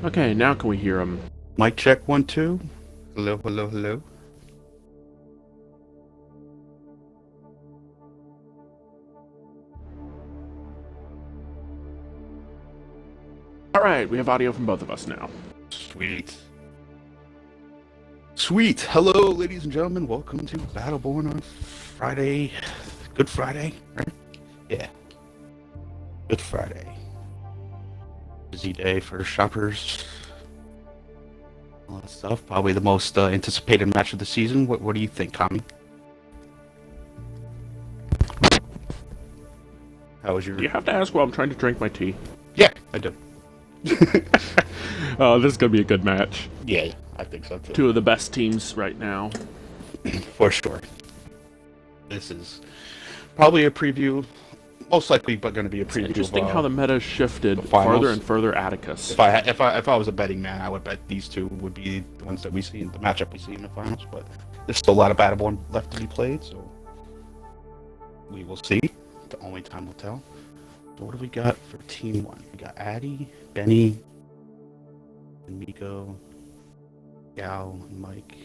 Okay, now can we hear him? Mic check 1 2. Hello, hello, hello. Alright, we have audio from both of us now. Sweet. Sweet. Hello, ladies and gentlemen. Welcome to Battleborn on Friday. Good Friday, right? Yeah. Good Friday. Busy day for shoppers. All that stuff. Probably the most anticipated match of the season. What do you think, Kami? How was your... Do you have to ask while I'm trying to drink my tea? Yeah, I do. Oh, this is going to be a good match. Yeah, I think so too. Two of the best teams right now. For sure. This is probably a preview, most likely, but going to be a preview. It's interesting how the meta shifted finals. farther and further Atticus. If I was a betting man, I would bet these two would be the ones that we see in the matchup we see in the finals. But there's still a lot of Battleborn left to be played, so we will see. The only time will tell. So what do we got for Team 1? We got Addy, Benny, and Miko, Yao, and Mike.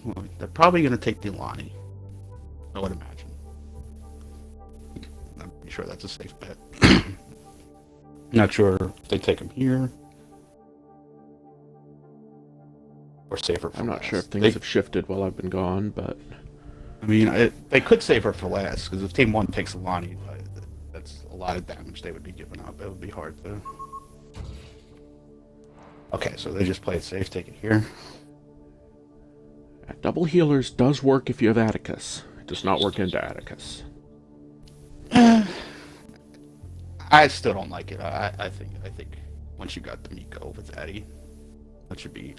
Well, they're probably going to take Delani, I would imagine. I'm pretty sure that's a safe bet. Not sure if they take him here. Or save her for I'm not last. sure if things have shifted while I've been gone, but... I mean, they could save her for last, because if Team 1 takes Delani, that's a lot of damage they would be giving up. It would be hard to... Okay, so they just play it safe, take it here. Double healers does work if you have Atticus. It does not work into Atticus. I still don't like it. I think once you got the Miko with Addy, that should be...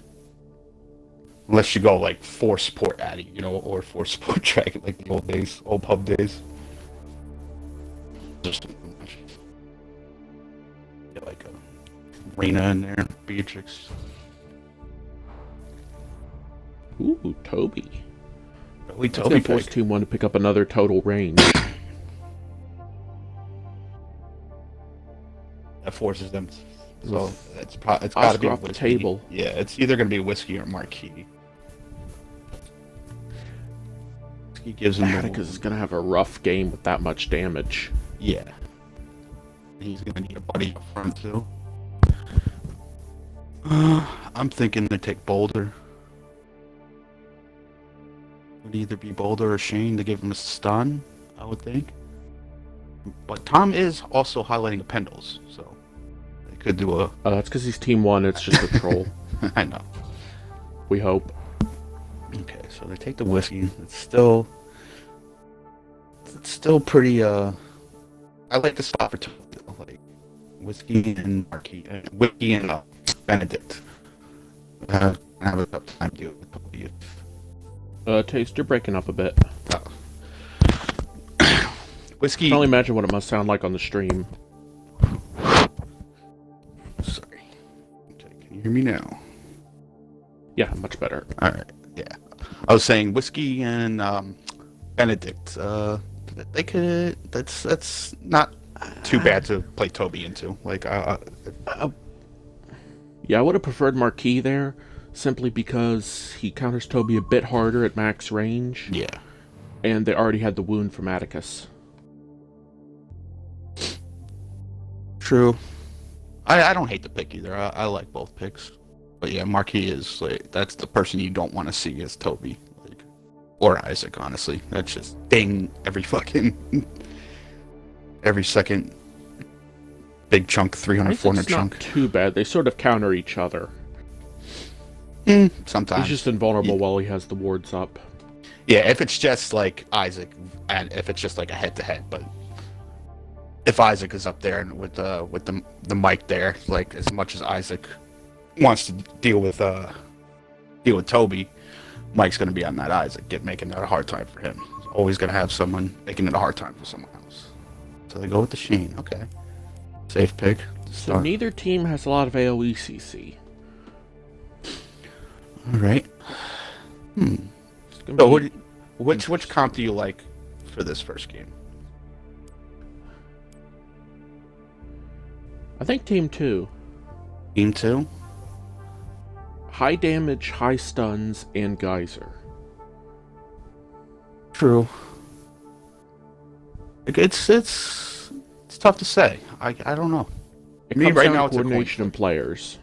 Unless you go like 4 support Addy, or 4 support Dragon like the old days, old pub days. Just get like a Reyna in there, Beatrix. Ooh, Toby. Really, Toby Toby forced Team 1 to pick up another total range. That forces them. So it's got to be off the Whiskey. table. Yeah, it's either going to be Whiskey or Marquis. Whiskey gives him. Atticus is going to have a rough game with that much damage. Yeah. He's going to need a buddy up front too. I'm thinking they take Boulder. Would either be Boulder or Shane to give him a stun, I would think. But Tom is also highlighting a Pendles, so they could do a... Oh, that's because he's Team 1, it's just a troll. I know. We hope. Okay, so they take the Whiskey. It's still pretty, I like the spot for two, like, Whiskey and Marquis, Whiskey and Benedict. I have a tough time dealing with Toby. Taste, you're breaking up a bit. Whiskey. I can only imagine what it must sound like on the stream. Sorry. Okay, can you hear me now? Yeah, much better. All right. Yeah, I was saying Whiskey and Benedict. They could. That's not too bad to play Toby into. Like, yeah, I would have preferred Marquis there, simply because he counters Toby a bit harder at max range. Yeah. And they already had the wound from Atticus. True. I don't hate the pick either. I like both picks. But yeah, Marquis is like, that's the person you don't want to see as Toby. Like, or Isaac, honestly. That's just ding every second big chunk, 300, 400 chunk. Not too bad. They sort of counter each other. Sometimes. He's just invulnerable while he has the wards up. Yeah, if it's just like Isaac, and if it's just like a head-to-head, but if Isaac is up there and with the mic there, like, as much as Isaac wants to deal with Toby, Mike's going to be on that Isaac, making that a hard time for him. He's always going to have someone making it a hard time for someone else. So they go with the Shane. Okay, safe pick. So neither team has a lot of AoE CC. All right. So which comp do you like for this first game? I think Team 2. Team 2? High damage, high stuns, and geyser. True. It's tough to say. I don't know. It Me comes right down now to it's a coin coordination flip. and players.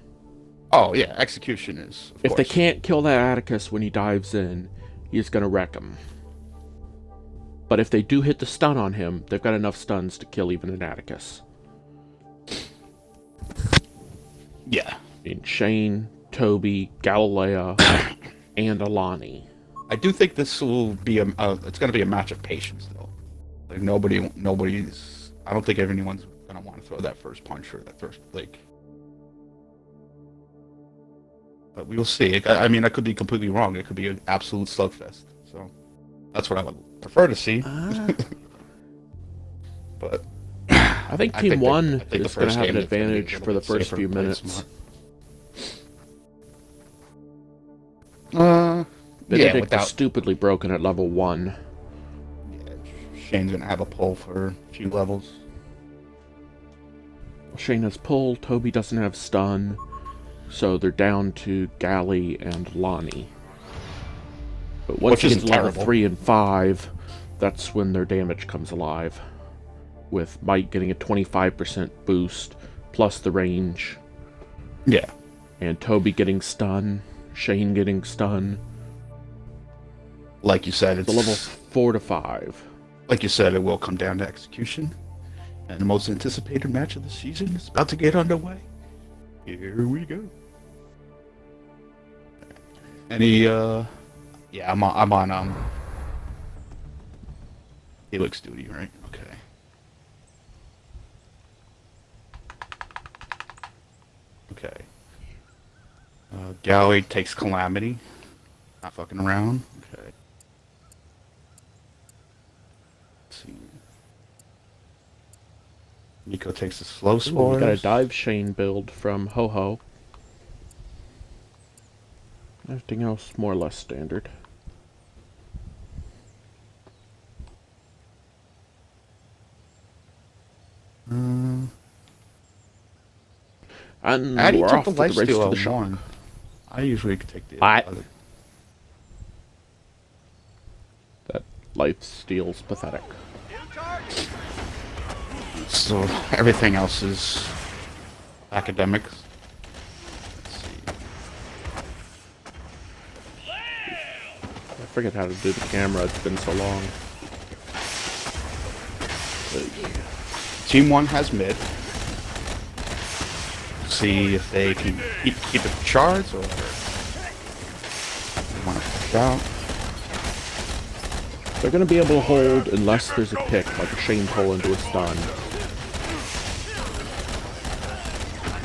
Oh yeah, execution is. Of If they course. can't kill that Atticus when he dives in, he's gonna wreck him. But if they do hit the stun on him, they've got enough stuns to kill even an Atticus. Yeah. I mean, Shane, Toby, Galilea, and Alani. I do think this will be it's going to be a match of patience though. Like nobody's. I don't think anyone's going to want to throw that first punch or that first like. But we will see. I mean, I could be completely wrong. It could be an absolute slugfest. So that's what I would prefer to see. But I think Team 1 is going to have an game advantage for the first few minutes. Benedict is stupidly broken at level 1. Yeah, Shane's going to have a pull for a few levels. Shane has pull, Toby doesn't have stun, so they're down to Gally and Lonnie. But once he gets level 3 and 5, that's when their damage comes alive. With Mike getting a 25% boost, plus the range. Yeah. And Toby getting stun, Shane getting stun. Like you said, it's the level 4 to 5. Like you said, it will come down to execution. And the most anticipated match of the season is about to get underway. Here we go. Yeah, I'm on Helix duty, right? Okay. Okay. Galley takes Calamity. Not fucking around. Okay. Let's see. Nico takes the slow spores. We got a dive Shane build from Ho-Ho. Everything else more or less standard. And Addy we're took off the to the race to lifesteal the at shop. 1. I usually take the What? other. That life steal's pathetic. So everything else is academics. Let's see. I forget how to do the camera, it's been so long. Team 1 has mid. See if they can keep it shards or they want to push out. They're going to be able to hold unless there's a pick, like a Shane pull into a stun.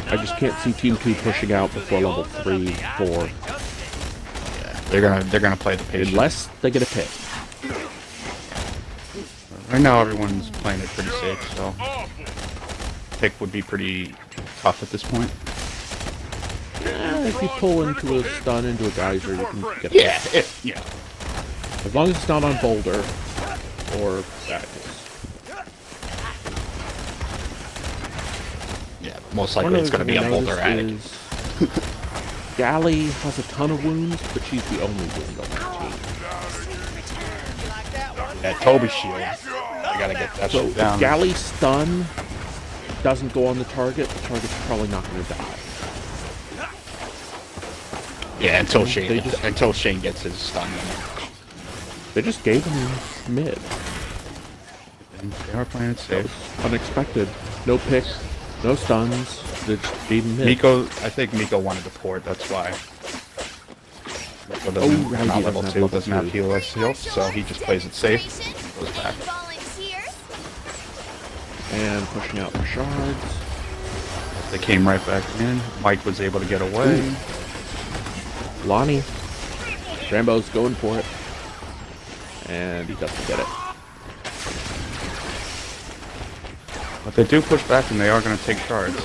I just can't see Team 2 pushing out before level 3, 4. Yeah, they're gonna play the patient. Unless they get a pick. Right now everyone's playing it pretty safe, so pick would be pretty tough at this point. If you pull into a stun, into a geyser, you can get a pick. Yeah. As long as it's not on Boulder or Atticus. Yeah, most likely it's going to be a Boulder Atticus. Gally has a ton of wounds, but she's the only wound on the team. That Toby shield, I gotta get that shit down. If Gally's stun doesn't go on the target's probably not going to die. Yeah, until Shane gets his stun. They just gave him mid. And they are playing it safe. Unexpected. No pick, no stuns. They just gave him mid. I think Miko wanted to port, that's why. Miko doesn't, not level 2, doesn't have Helix heal, so he just plays it safe and goes back. And pushing out LaShards. They came right back in. Mike was able to get away. Ooh. Lonnie. Rambo's going for it. And he doesn't get it. But they do push back and they are going to take shards.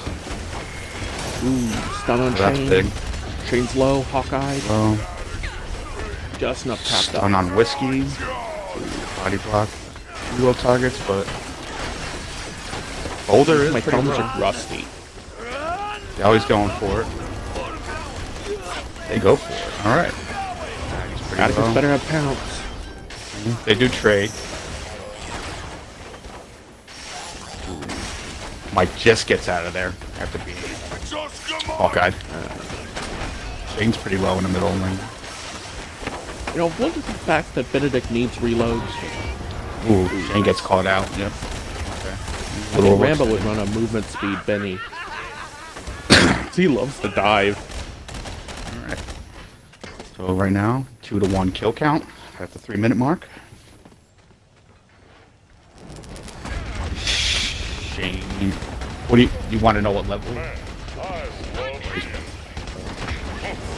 Ooh, stun on That's Shane. big. Shane's low, Hawkeye. Well, just enough tapped up. stun on Whiskey. Body block. Real targets, but Boulder is my pretty thumbs rough. are rusty. They're always going for it. They go for it. All right. Atticus better have pounce. They do trade. Mike just gets out of there after being Hawkeye. Shane's pretty low in the middle lane. You know, look at the fact that Benedict needs reloads. Ooh, Shane gets caught out. Yep. I think Rambo would run a movement speed Benny. He loves to dive. Alright. So right now, 2-to-1 kill count at the 3-minute mark. Shane. What do you want to know what level?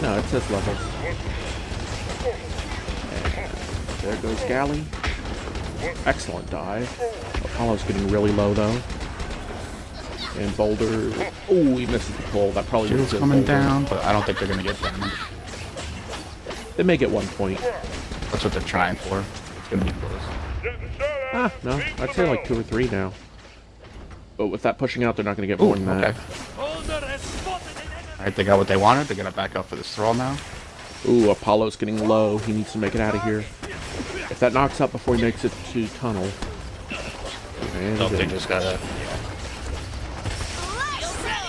No, it says levels. And there goes Galley. Excellent dive. Apollo's getting really low though. And Boulder. Oh, he misses the pull. That probably was coming down, but I don't think they're gonna get damage. They may get 1 point. That's what they're trying for. It's gonna be close. No, I'd say like 2 or 3 now. But with that pushing out, they're not gonna get more than that. Alright, they got what they wanted. They're gonna back up for this thrall now. Ooh, Apollo's getting low. He needs to make it out of here. If that knocks up before he makes it to tunnel. And They just gotta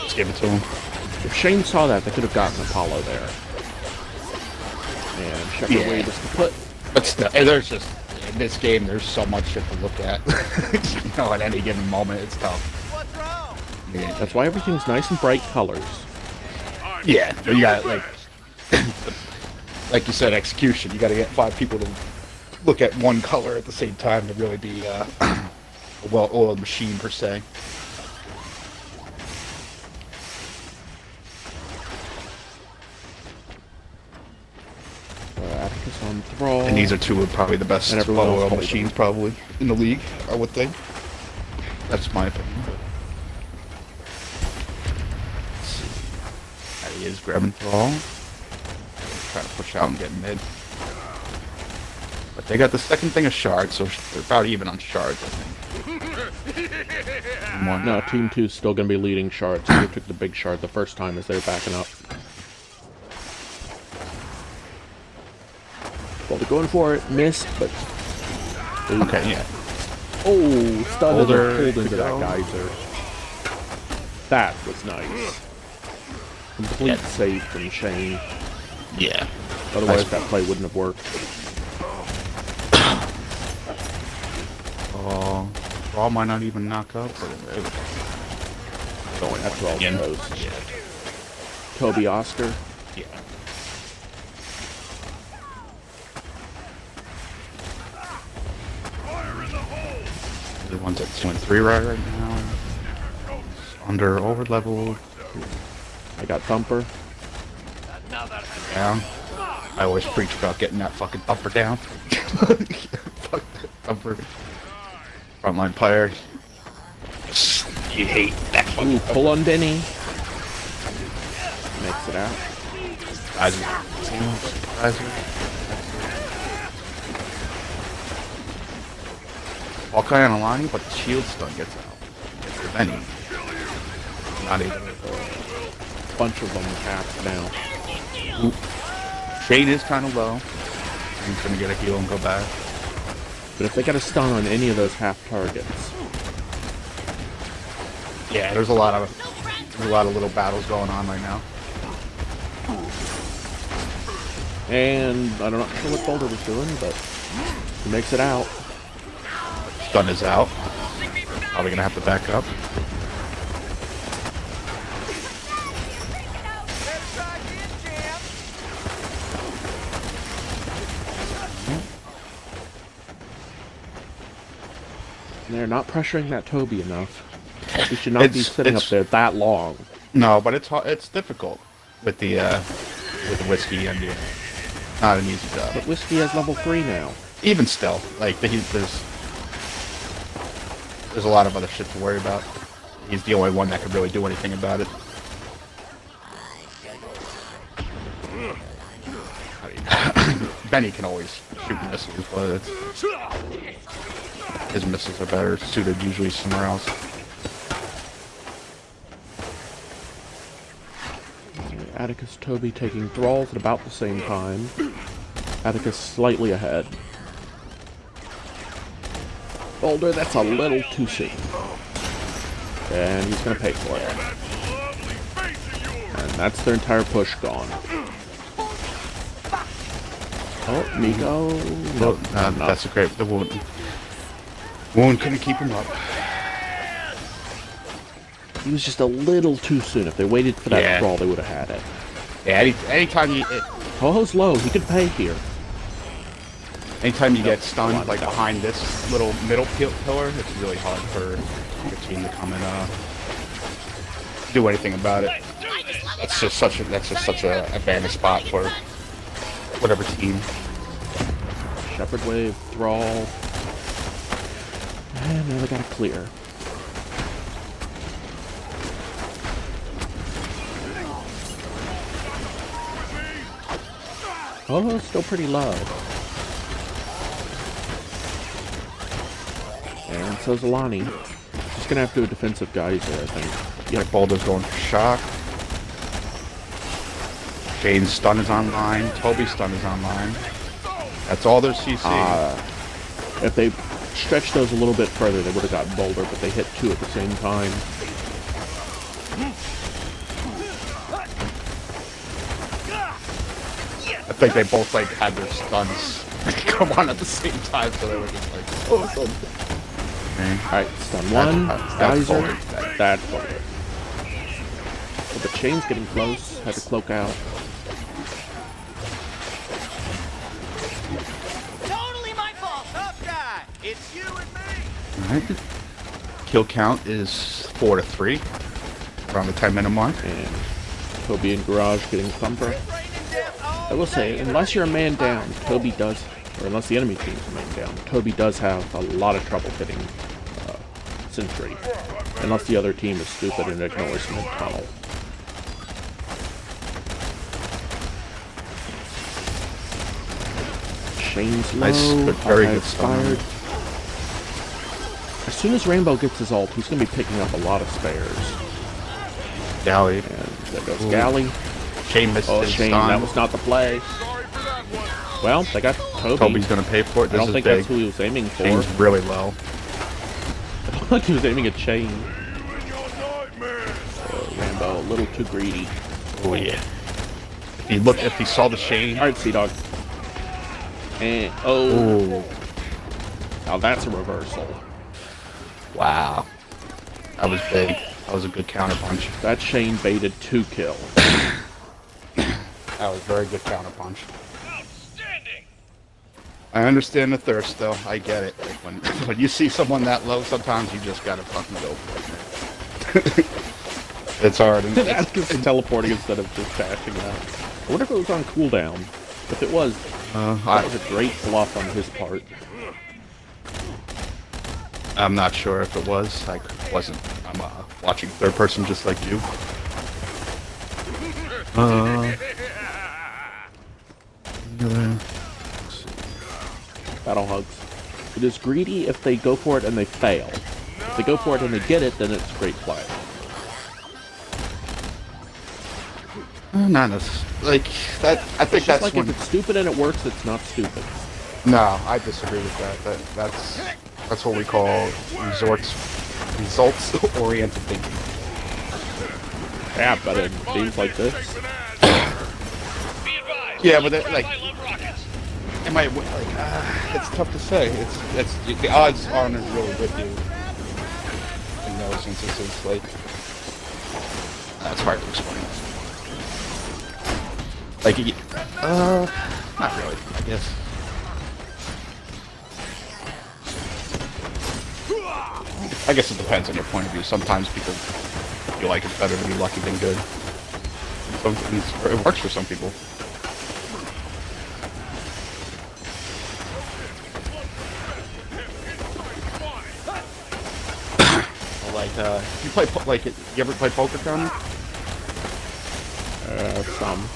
just give it to him. If Shane saw that, they could have gotten Apollo there. And Shepard Wade is kaput. But still, there's just in this game, there's so much shit to look at. You know, at any given moment, it's tough. What's wrong? Yeah. That's why everything's nice and bright colors. Yeah, but you got like you said, execution. You got to get 5 people to look at one color at the same time to really be a well-oiled machine per se. Atticus on Thrall. And these are 2 of probably the best And everyone else well-oiled holding. machines probably in the league, I would think. That's my opinion. Let's see. There he is grabbing Thrall. Trying to push out and get mid. But they got the second thing of shards, so they're about even on shards, I think. One. No, Team 2's still going to be leading shards. They took the big shard the first time as they were backing up. Well, they're going for it. Missed, but... Ooh. Okay, yeah. Oh, stunned and Boulder, pulled into that go. geyser. That was nice. Complete save from Shane. Yeah. Otherwise, Nice. that play wouldn't have worked. Oh, Raw might not even knock up. But Going after all again. those. Yeah. Toby Oscar. Yeah. The one's at 2 and 3 right now. Under over level. I got Thumper. Down. I always preach about getting that fucking thumper down. Fuck that thumper. Frontline player. You hate that fucking Ooh, pull on Benny. Makes it out. Hawkeye on Alani, but the shield stun gets out. Gets the Benny. Not able to. Bunch of them half now. Oop. Shade is kind of low. He's gonna get a heal and go back. But if they got a stun on any of those half targets, Yeah, there's a lot of little battles going on right now. and I'm not sure what Boulder was doing, but he makes it out. Stun is out. Probably gonna have to back up. And they're not pressuring that Toby enough. He should not be sitting up there that long. No, but it's difficult with the whiskey and the not an easy job. But Whiskey has level 3 now. Even still, like there's a lot of other shit to worry about. He's the only one that can really do anything about it. Benny can always shoot missiles, but his missiles are better suited usually somewhere else. Atticus, Toby taking thralls at about the same time. Atticus slightly ahead. Boulder, that's a little too soon. And he's going to pay for it. And that's their entire push gone. Oh, Miko. Nope, that's a great. The wound. Wound couldn't keep him up. He was just a little too soon. If they waited for that crawl, they would have had it. Yeah, anytime you... Ho-Ho's low. He could pay here. Anytime you get stunned, like, behind this little middle pillar, it's really hard for your team to come and, do anything about it. That's just such a advantage spot for whatever team. Shepherd Wave, Thrall. And now they gotta clear. Oh, still pretty low. And so's Alani. Just gonna have to do a defensive geyser, I think. Yeah, Boulder's going for shock. Jane's stun is online. Toby's stun is online. That's all their CC. If they stretched those a little bit further, they would have got Boulder, but they hit two at the same time. I think they both like had their stuns come on at the same time, so they were just like, oh, so. Okay. Alright, stun one. Geyser. That's Boulder. So the chain's getting close. Had to cloak out. Totally my fault, tough guy. It's you and me. Alright. Kill count is 4-3. Around the 10-minute mark. And Toby and Garage getting Thumper. I will say, unless you're a man down, Toby does, or unless the enemy team's a man down, Toby does have a lot of trouble hitting Sentry. Unless the other team is stupid and ignores mid-tunnel. Shane's low. Nice, but very good stun. As soon as Rainbow gets his ult, he's going to be picking up a lot of spares. Galley. And there goes Galley. Shane missed his Shane, stun. that was not the play. Well, they got Toby. Toby's going to pay for it. I don't think that's who he was aiming for. Shane's really low. I felt like he was aiming at Shane. Rambo, a little too greedy. Oh yeah. If he saw the Shane. Alright, Sea-Dog. And, Ooh. Now that's a reversal. Wow. That was big. That was a good counterpunch. That Shane baited 2 kills. That was very good counterpunch. Outstanding. I understand the thirst, though. I get it. Like when you see someone that low, sometimes you just gotta fucking go for it. It's hard. That's just teleporting instead of just dashing out. I wonder if it was on cooldown. If it was, that was a great bluff on his part. I'm not sure if it was. I wasn't. I'm watching third person just like you. Battle hugs. It is greedy if they go for it and they fail. If they go for it and they get it, then it's great play. Not as like that. I think that's like if it's stupid and it works, it's not stupid. No, I disagree with that. That's what we call results-oriented thinking. Yeah, but in games like this. Yeah, but like, it might it's tough to say. It's the odds aren't really with you in those instances. Like, that's hard to explain. Like, not really, I guess. I guess it depends on your point of view. Sometimes people feel like it's better to be lucky than good. It works for some people. Like, you play you ever play poker, Tony? Some.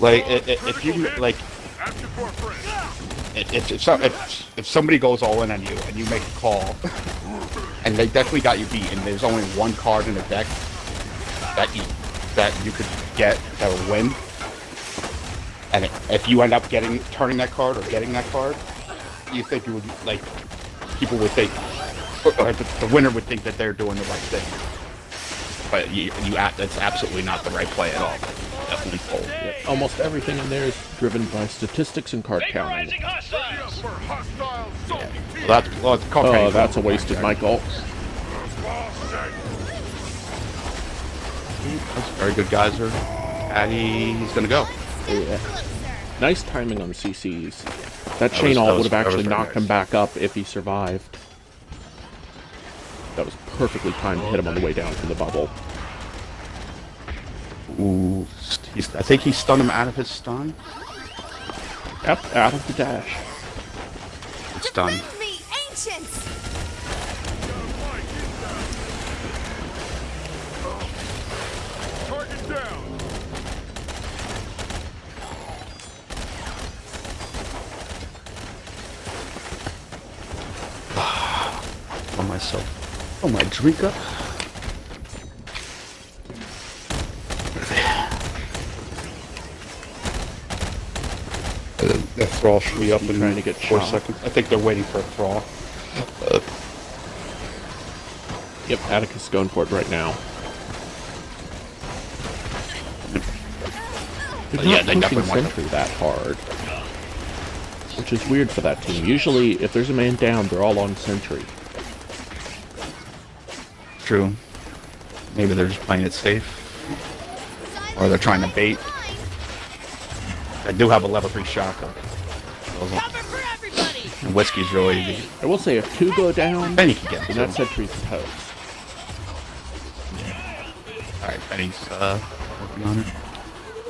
Like, if you like, if somebody goes all in on you and you make a call, and they definitely got you beat, and there's only one card in the deck that you could get that would win. And if you end up turning that card or getting that card, you think you would, like, people would think, or the winner would think that they're doing the right thing. But that's absolutely not the right play at all. Definitely fold. Yeah, almost everything in there is driven by statistics and card counting. Yeah. Well, That's a wasted Mike ult. That's a very good geyser. And he's gonna go. Yeah. Nice timing on CCs. That chain ult would have actually knocked him back up if he survived. That was perfectly timed to hit him on the way down from the bubble. Ooh, I think he stunned him out of his stun. Yep, out of the dash. It's done. Me, ancients! Target down. For myself. Oh, my drink up. The thrall should be up in Trying to get 4 shot. seconds. I think they're waiting for a thrall. Yep, Atticus is going for it right now. They're Yeah, not they pushing definitely want Sentry that hard. Which is weird for that team. Usually, if there's a man down, they're all on Sentry. True. Maybe they're just playing it safe. Or they're trying to bait. I do have a level 3 shotgun. Cover for everybody. And Whiskey's really... I will say, if two go down, Benny can get then two. that Sentry's toast. Alright, Benny's working on it.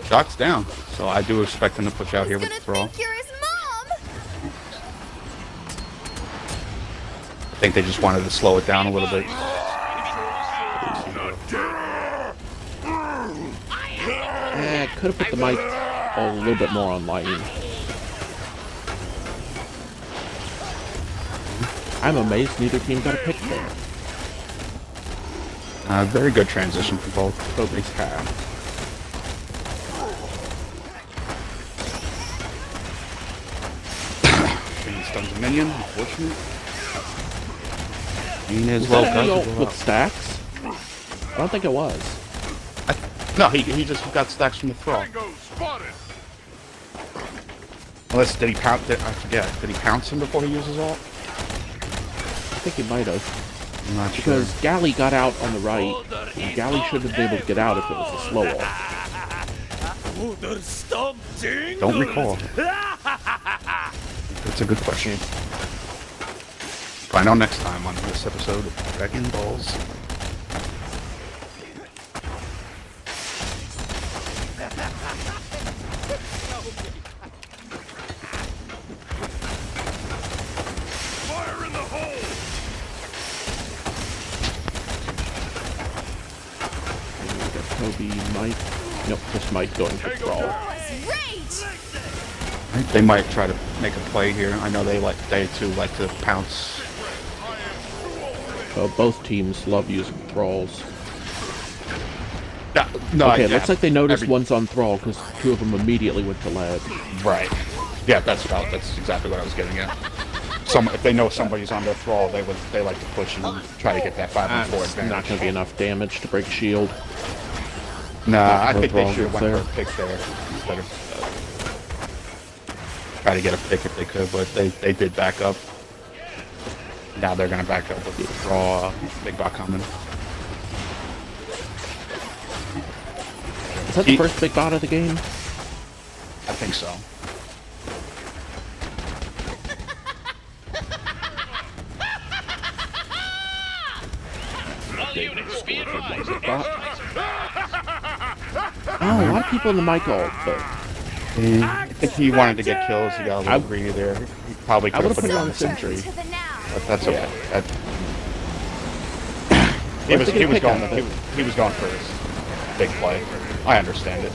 Shock's down, so I do expect him to push out here with the throw. You're his mom! I think they just wanted to slow it down a little bit. Could have put the mic a little bit more on lightning. I'm amazed neither team got a pick there. Very good transition for both. Both these have. He stuns a minion, unfortunate. He is Was well that any cut. ult with stacks? I don't think it was. No, he just got stacks from the throw. Unless, did he pounce it? I forget. Did he pounce him before he uses ult? I think he might have. I'm not sure. Because Galley got out on the right, and Galley should have been able to get out if it was a slow ult. Don't recall. That's a good question. Find out next time on this episode of Dragon Balls. Fire in the hole. Toby, Mike. Nope, just Mike going for Thrall. Rage! They might try to make a play here. I know they too like to pounce. Both teams love using Thralls. No, Okay, yeah, looks like they noticed one's on Thrall because two of them immediately went to ledge. Right. Yeah, that's exactly what I was getting at. If they know somebody's on their thrall, they like to push and try to get that 5-4 It's advantage. not going to be enough damage to break shield. Nah, I think Thrall they should have gets went there. for a pick there instead of try to get a pick if they could, but they did back up. Now they're gonna back up with the draw. Big bot coming. Is that the first big bot of the game? I think so. Oh, a lot of people in the mic ult, but I think he wanted to get kills. He got a little greedy there. He probably could have put it on the Sentry. To the now. but that's okay. He Where's was he gonna pick going. out of it? He was going for his big play. I understand it.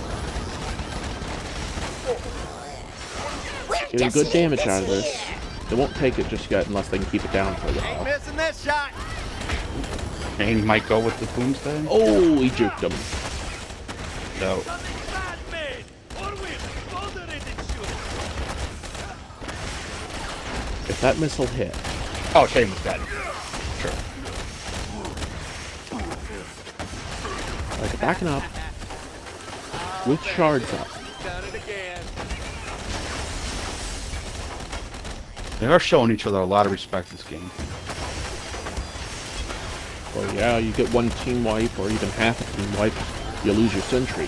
Getting good damage out of this. They won't take it just yet unless they can keep it down for a Ain't while. missing this shot. And he might go with the boomstay. Oh, he juked him. No. Something bad made. Or we boulder it and shoot. If that missile hit, Oh, Shane was dead. Sure. like backing up with shards up. Done it again. They are showing each other a lot of respect this game. Well, yeah, you get one team wipe or even half a team wipe, you lose your sentry.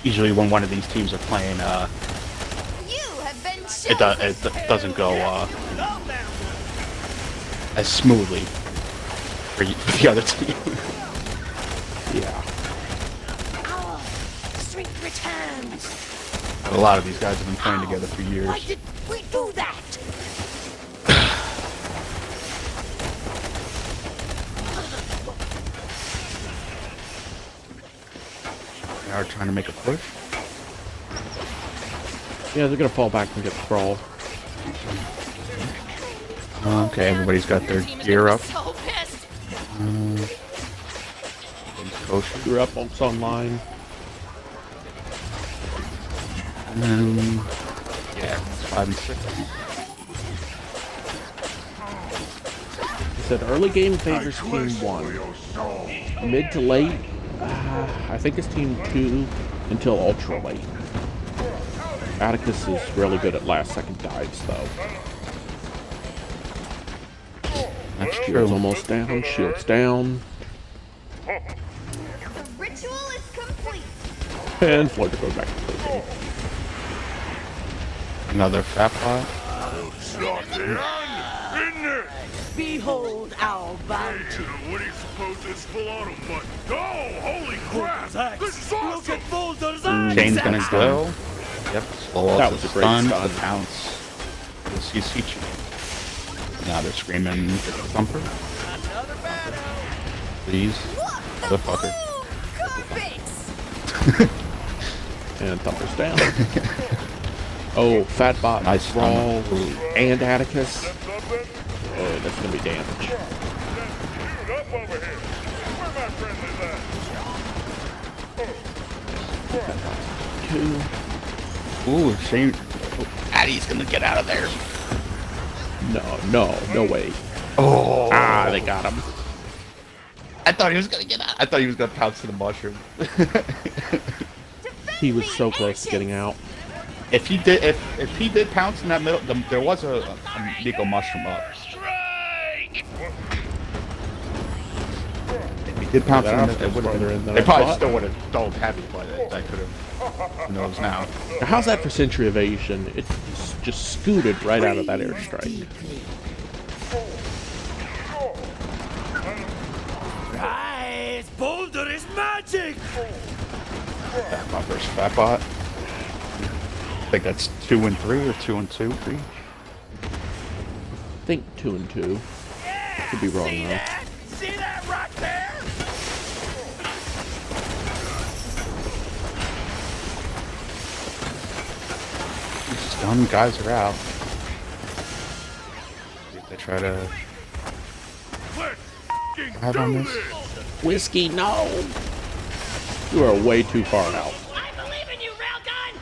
Usually when one of these teams are playing, You have been it chosen. doesn't go Go down. as smoothly for the other team. Yeah. Our strength returns. A lot of these guys have been playing together for Why years. did we do that? They are trying to make a push. Yeah, they're gonna fall back and get sprawl. Okay, everybody's got their gear up. So pissed. Kosher. You're up, bolts online. Yeah, 5 and 6. I said early game favors team 1. Mid to late, I think it's team 2 until ultra late. Atticus is really good at last second dives though. That's Shield's true. almost down, shield's down, The ritual is complete. and Floater goes back to the game. Another fat pot. Behold our bounty. What do you suppose this full auto button? Oh, holy crap! This is Look awesome! at Boulder's eyes. Shane's gonna go. Yep, slow That up was the a great stun, stun. the pounce. The CC. Now they're screaming for the thumper. Another battle. Please. Motherfucker. Carpets. And Thumper's down. Oh, Fatbot, Nice Brawl, stun. and Atticus. Something? Oh, that's gonna be damage. Dude, up over here! Where my friendlies at? 2. Ooh, Shane. Addie's gonna get out of there. No way. Oh. Ah, they got him. I thought he was gonna get out. I thought he was gonna pounce to the mushroom. He was so close to getting out. If he did pounce in that middle, there was a Nico mushroom up. If he did pounce in Yeah, the middle, it would farther in have. than They I probably thought. still would have dulled heavy, but that could have. Who knows now? Now, how's that for sentry evasion? It just scooted right out of that airstrike. Guys, Boulder is magic. Fatbot versus Fatbot. I think that's 2 and 3 or 2 and 2 for each. I think 2 and 2. Could be wrong See though. that? See that right there? These stun guys are out. If they try to Let's f***ing have on do this. this! Whiskey, no! You are way too far out. I believe in you, Railgun.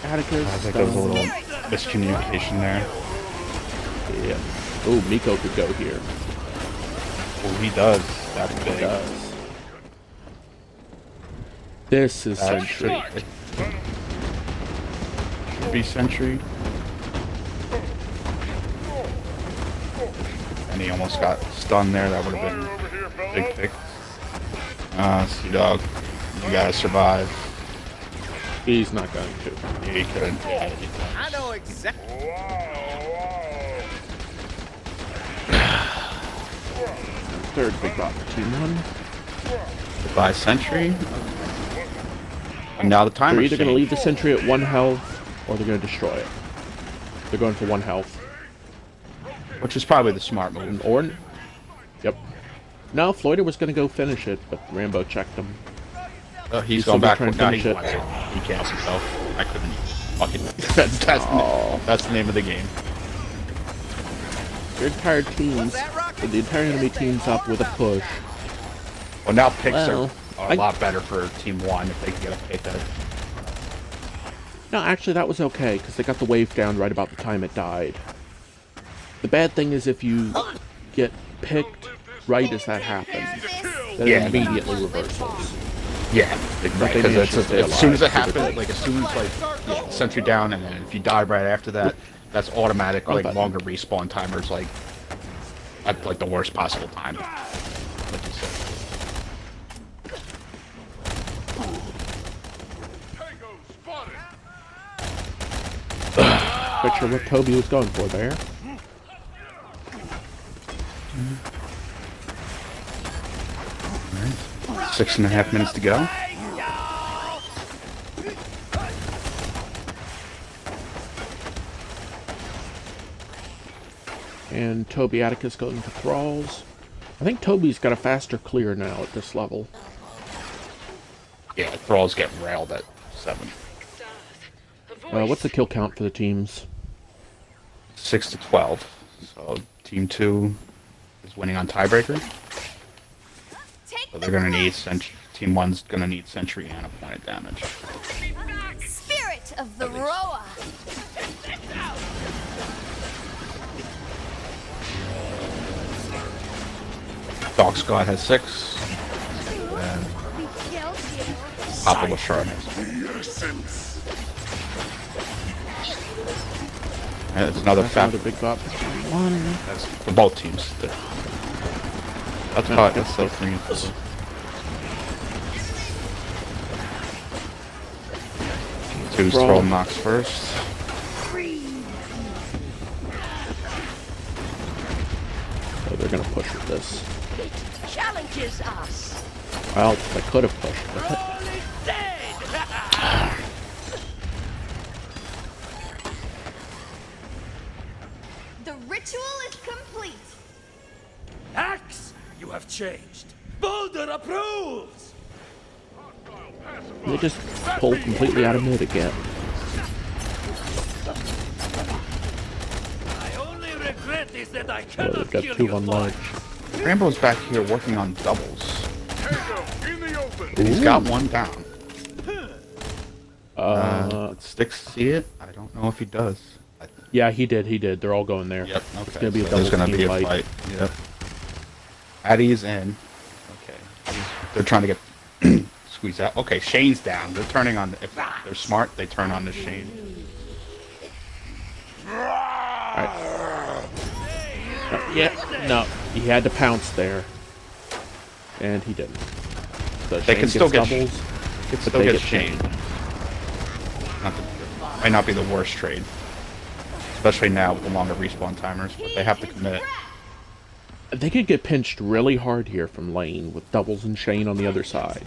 Atticus. I think there was a little miscommunication there. Yeah. Oh, Miko could go here. Well, he does. That's He big. does. This is That sentry. should be sentry. And he almost got stunned there. That would have been Over here, a big fella. pick. Sea Dog, you gotta survive. He's not going to. He couldn't. Yeah, he couldn't. I know exactly. Third big bot for team 1. Goodbye, sentry. And now the They're timer's either going to changed. leave the sentry at 1 health, or they're going to destroy it. They're going for 1 health. Which is probably the smart move. Or... Yep. No, Floyder was going to go finish it, but Rambo checked him. He's He's going still back. trying to Now finish he it. wants it. He cancels himself. I couldn't fucking. That's Oh. the name of the game. Your entire team's, the entire enemy team's up with a push. Well, now picks Well, are a lot better for Team 1 if they can get a pick at it. No, actually that was okay, because they got the wave down right about the time it died. The bad thing is if you get picked right as that happens, then it immediately reversals. Yeah, But they because managed to stay as soon as it alive, happens, like as soon as sentry down, and then if you die right after that, that's automatic like longer respawn timers, like at like the worst possible time. Like you said. Picture what Toby was going for there. 6.5 minutes to go. And Toby Atticus going to Thralls. I think Toby's got a faster clear now at this level. Yeah, Thralls get railed at 7. What's the kill count for the teams? 6 to 12. So Team 2 is winning on tiebreaker. So they're gonna need Team 1's gonna need Sentry and a point of damage. Spirit of the Roa. Dog Squad has 6. And Papa LaShard has 1. And it's another Found a fat. big bot. One. That's for both teams. That's probably that's so clean. Two's Thrall knocks first. Oh, they're gonna push with this. Challenges us. Well, they could have pushed with it. The ritual is complete. Axe, you have changed. Boulder approves. They just pull completely out of mid again. My only regret is that I Oh, cannot they've got kill 2 you on twice. ledge. Rambo's back here working on doubles. In the open. He's got one down. Uh, Sticks see it? I don't know if he does. yeah, he did. They're all going there. Yep. Okay. It's gonna be a so double there's gonna team be a fight. fight. Yep. Addie's in. Okay. They're trying to get squeeze out. Okay, Shane's down. They're turning on. If they're smart, they turn on the Shane. Yeah, no, he had to pounce there, and he didn't. So They Shane can still gets get. doubles, Can but still they get get Shane. Might not be the worst trade, especially now with the longer respawn timers. But they have to commit. They could get pinched really hard here from lane with doubles and Shane on the other side.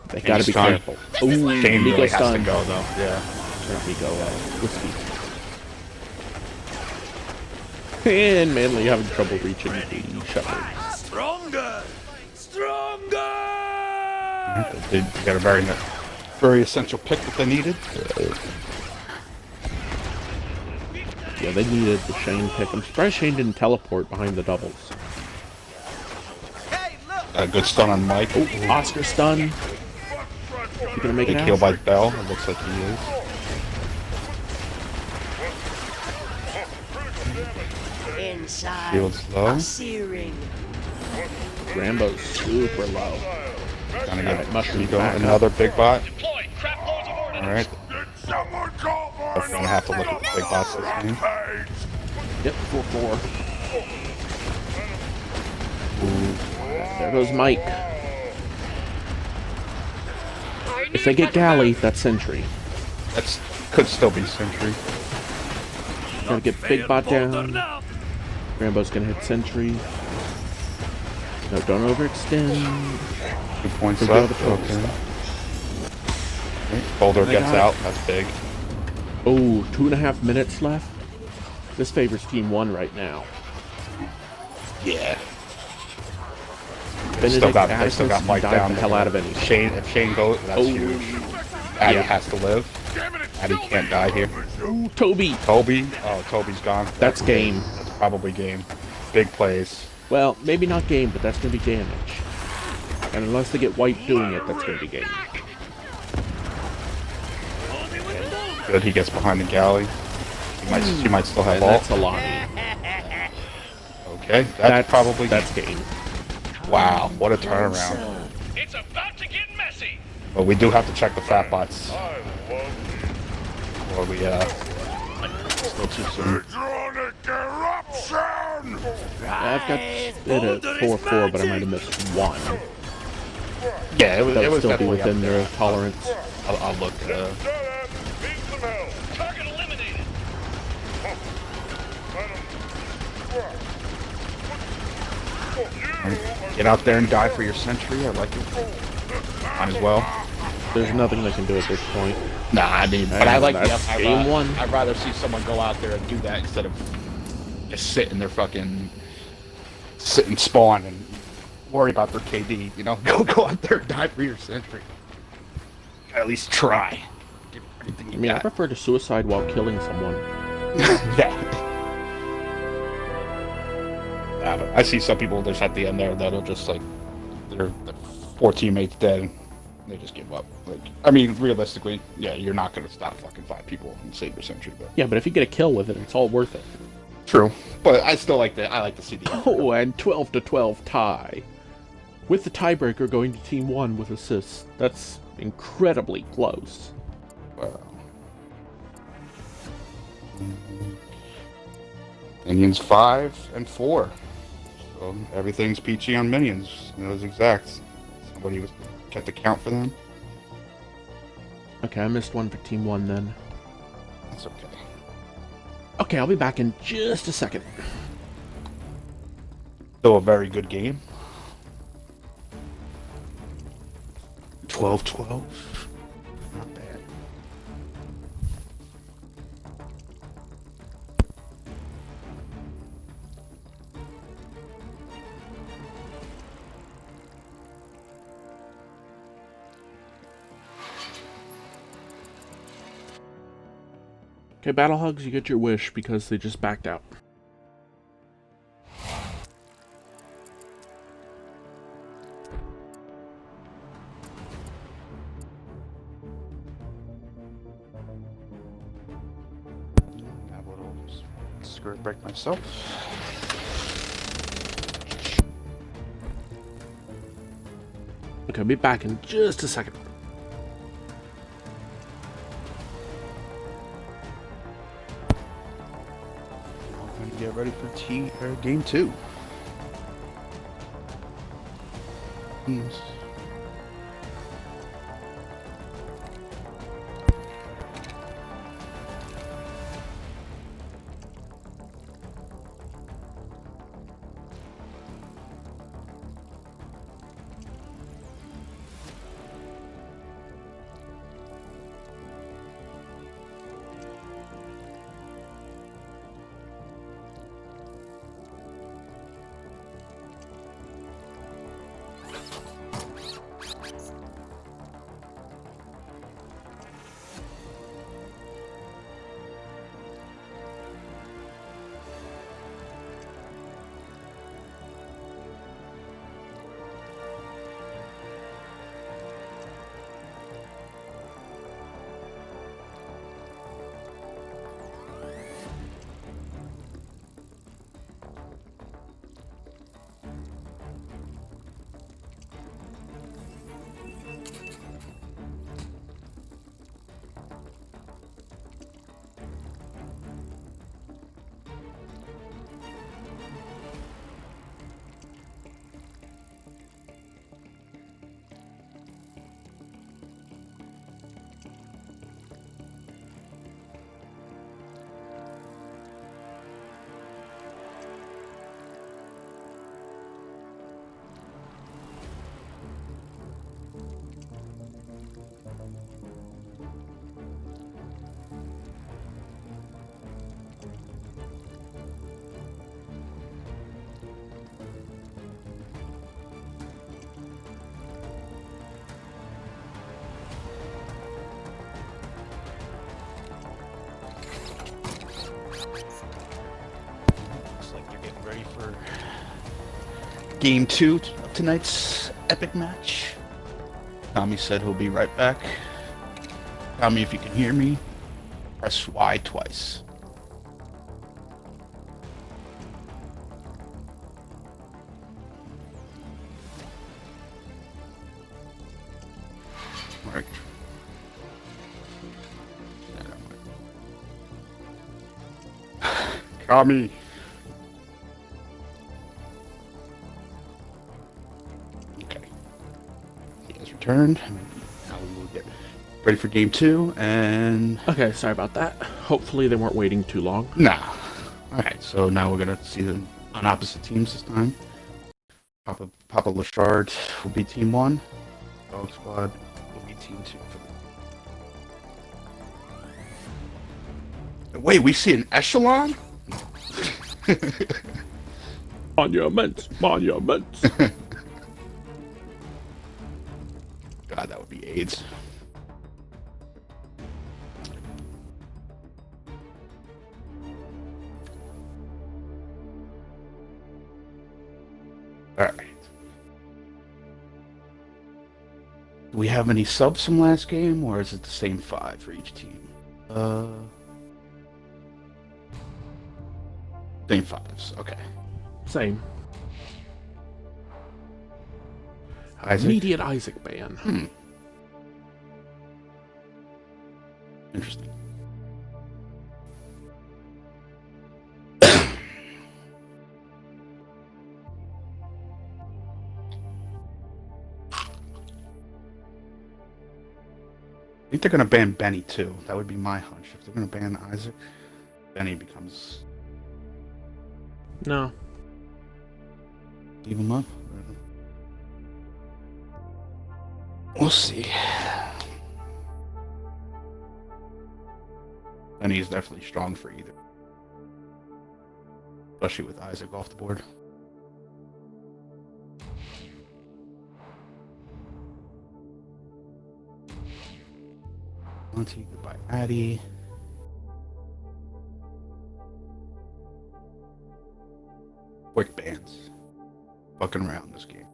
They gotta be Shane careful. Ooh, Shane Nico really has to stun. go though. Yeah. Nico, whiskey. And Manly having trouble reaching the shepherd. Stronger! Stronger! They got a very essential pick that they needed. Yeah, they needed the Shane pick. I'm surprised Shane didn't teleport behind the doubles. Hey, look! A good stun on Mike. Oh, Oscar stun. You gonna make it Big out? heal by Bell. It looks like he is. Inside. Shield's low. Searing. Rambo's super low. Gonna get mushroom Nico back up. another big bot. Alright. Did someone call for We're gonna have to look at the big bots this game. Yep, 4-4. There goes Mike. If they get Galley, that's Sentry. That's could still be Sentry. Gotta get big bot Boulder down. now. Rambo's gonna hit Sentry. No, don't overextend. 2 points We're good left. with Okay. the Boulder They gets got it. out. That's big. Oh, 2.5 minutes left. This favors Team 1 right now. Yeah. They Benedict still got Atticus Mike can dive down. the hell out of anything. If Shane goes, that's Oh. huge. Addie Yeah. has to live. Damn it, Addy can't die here. Ooh, Toby. Toby? Oh, Toby's gone. That's game. That's probably game. Big plays. Well, maybe not game, but that's going to be damage. And unless they get wiped doing it, that's going to be game. Good, he gets behind the galley. She might still have And ult. that's a Lonnie. Okay, that's probably that's game. Wow, what a turnaround. It's about to get messy. But we do have to check the fat bots. I love Or we, still too soon. Dronic eruption. I've got it at 4-4, but I might have missed one. Yeah, That it would was still be definitely within up their there. tolerance. I'll look. Dead end. Need some help. Target eliminated. Get out there and die for your century. I like it. Might as well. There's nothing they can do at this point. Nah, I mean, but I like that's the game one. I'd rather see someone go out there and do that instead of just sit in their fucking sit and spawn and worry about their KD. You know, go out there and die for your century. At least try. Give everything you I mean, I got. prefer to suicide while killing someone. Yeah. But I see some people just at the end there that'll just like their 4 teammates dead and they just give up. Like, I mean, realistically, yeah, you're not gonna stop fucking 5 people and save your century, but Yeah, but if you get a kill with it, it's all worth it. true. But I still like I like to see the Oh, and 12-12 tie. With the tiebreaker going to Team 1 with assists. That's incredibly close. Minions 5 and 4. So everything's peachy on minions. Those exacts. Somebody was kept a count for them. Okay, I missed one for Team 1 then. That's okay. Okay, I'll be back in just a second. Still a very good game. 12-12. Not bad. Okay, Battle Hugs, you get your wish because they just backed out. Have a little skirt break myself. Okay, I'll be back in just a second. I'm going to get ready for game 2. Yes. ready for game 2 of tonight's epic match. Tommy said he'll be right back. Tommy, if you can hear me, press Y twice. Alright. Tommy. Okay. He has returned. Now we will get ready for game 2 and... Okay, sorry about that. Hopefully they weren't waiting too long. Nah. Alright, so now we're gonna see them on opposite teams this time. Papa LaShard will be team 1. Dog Squad will be team 2. Wait, we see an echelon? Monuments! Monuments! God, that would be AIDS. Alright. Do we have any subs from last game, or is it the same 5 for each team? Same 5s, okay. Same. Isaac? Immediate Isaac ban. Interesting. I think they're going to ban Benny too. That would be my hunch. If they're going to ban Isaac, Benny becomes... No. Leave him up? We'll see. Benny is definitely strong for either. Especially with Isaac off the board. Monty, goodbye, Addy. Quick bans. Fucking around this game.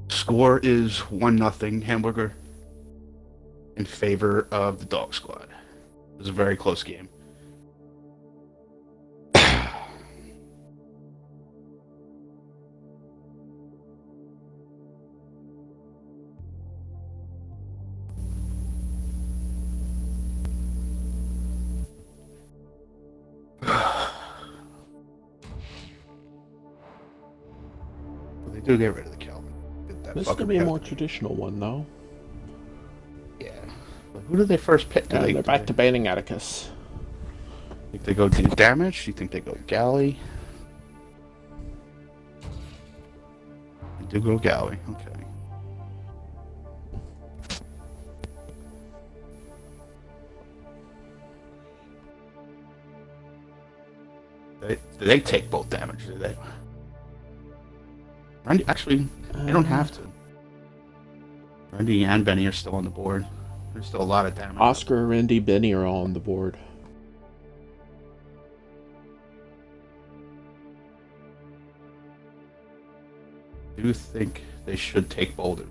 Score is 1-0 Hamburger in favor of the Dog Squad. It was a very close game. They do get rid of the Calvin. This is going to be a more traditional one, though. Yeah. But who did they first pick? They're back to banning Atticus. Think they go do damage? Do you think they go Galley? They do go Galley. Okay. Do they take both damage? Do they? Randy, actually, they don't have to. Randy and Benny are still on the board. There's still a lot of damage. Oscar, Randy, Benny are all on the board. Do you think they should take Boulder?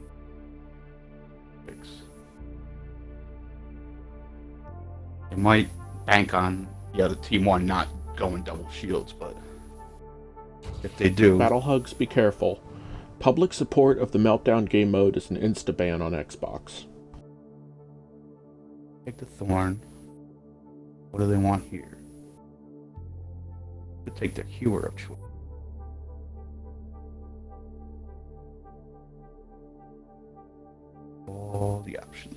They might bank on the other team 1 not going double shields, but if they do... Battle Hugs, be careful. Public support of the Meltdown game mode is an insta-ban on Xbox. Take the Thorn. What do they want here? To take the Hewer of choice. All the options.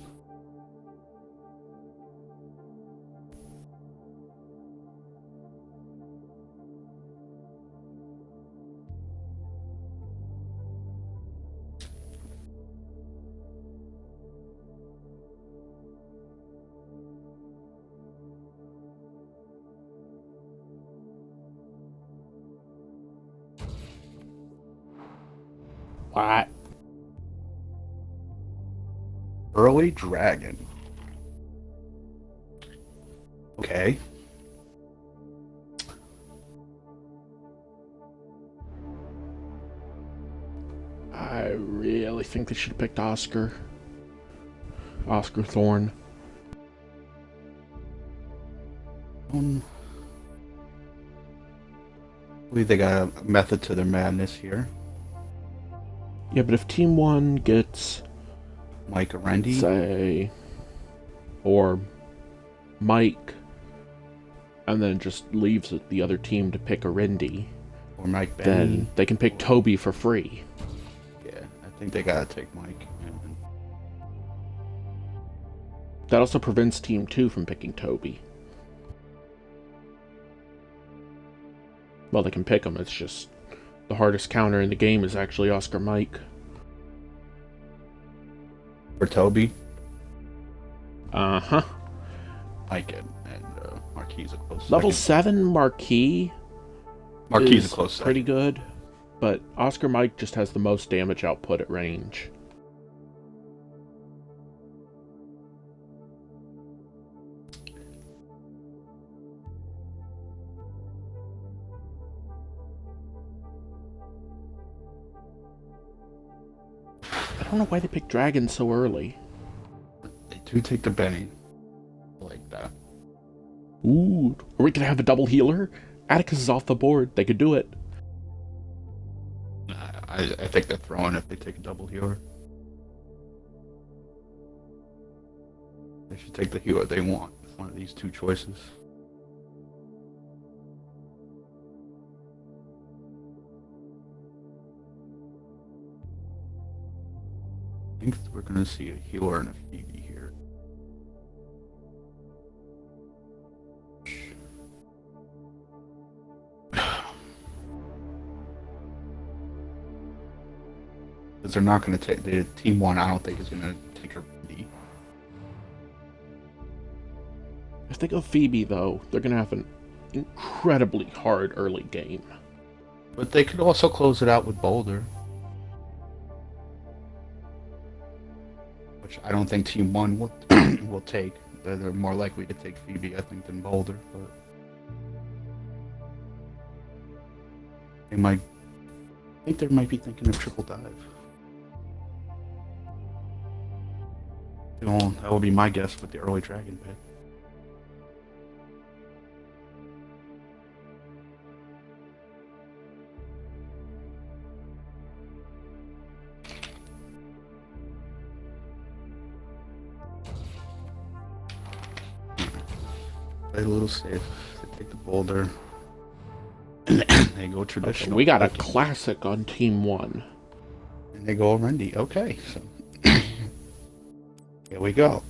What? Early Dragon. Okay. I really think they should have picked Oscar. Oscar Thorne. I believe they got a method to their madness here. Yeah, but if Team 1 gets, Mike Arendi. say, or Mike, and then just leaves the other team to pick Arendi, Or Mike Benny. then they can pick Toby for free. Yeah, I think they gotta take Mike. That also prevents Team 2 from picking Toby. Well, they can pick him, it's just the hardest counter in the game is actually Oscar Mike. For Toby. Uh-huh. Mike and Marquis a close Level second. 7 Marquis Marquis is a close pretty second. good, but Oscar Mike just has the most damage output at range. I don't know why they picked Dragon so early. They do take the Benny. I like that. Ooh, are we gonna have a double healer? Atticus is off the board. They could do it. I think they're throwing if they take a double healer. They should take the healer they want. One of these two choices. I think we're going to see a healer and a Phoebe here. Because they're not going to take the Team 1. I don't think is going to take her Phoebe. If they go Phoebe, though, they're gonna have an incredibly hard early game. But they could also close it out with Boulder. Which I don't think Team 1 will, will take. They're more likely to take Phoebe, I think, than Boulder. But they might. I think they might be thinking of triple dive. Well, that would be my guess with the early dragon pick. Play a little safe. They take the Boulder. And they go traditional. Okay, we got a classic on Team 1. And they go Arendi. Okay, so here we go.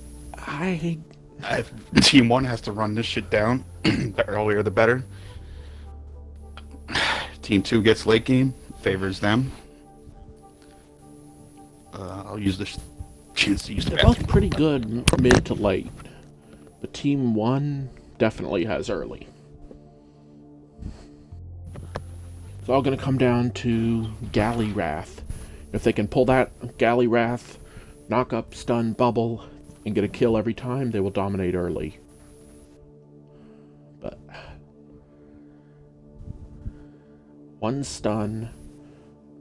Team 1 has to run this shit down. The earlier the better. Team 2 gets late game. Favors them. I'll use this chance to use the They're both pretty good mid to late. But Team 1 definitely has early. It's all going to come down to Galley Wrath. If they can pull that Galley Wrath, knock up, stun, bubble, and get a kill every time, they will dominate early. But 1 stun,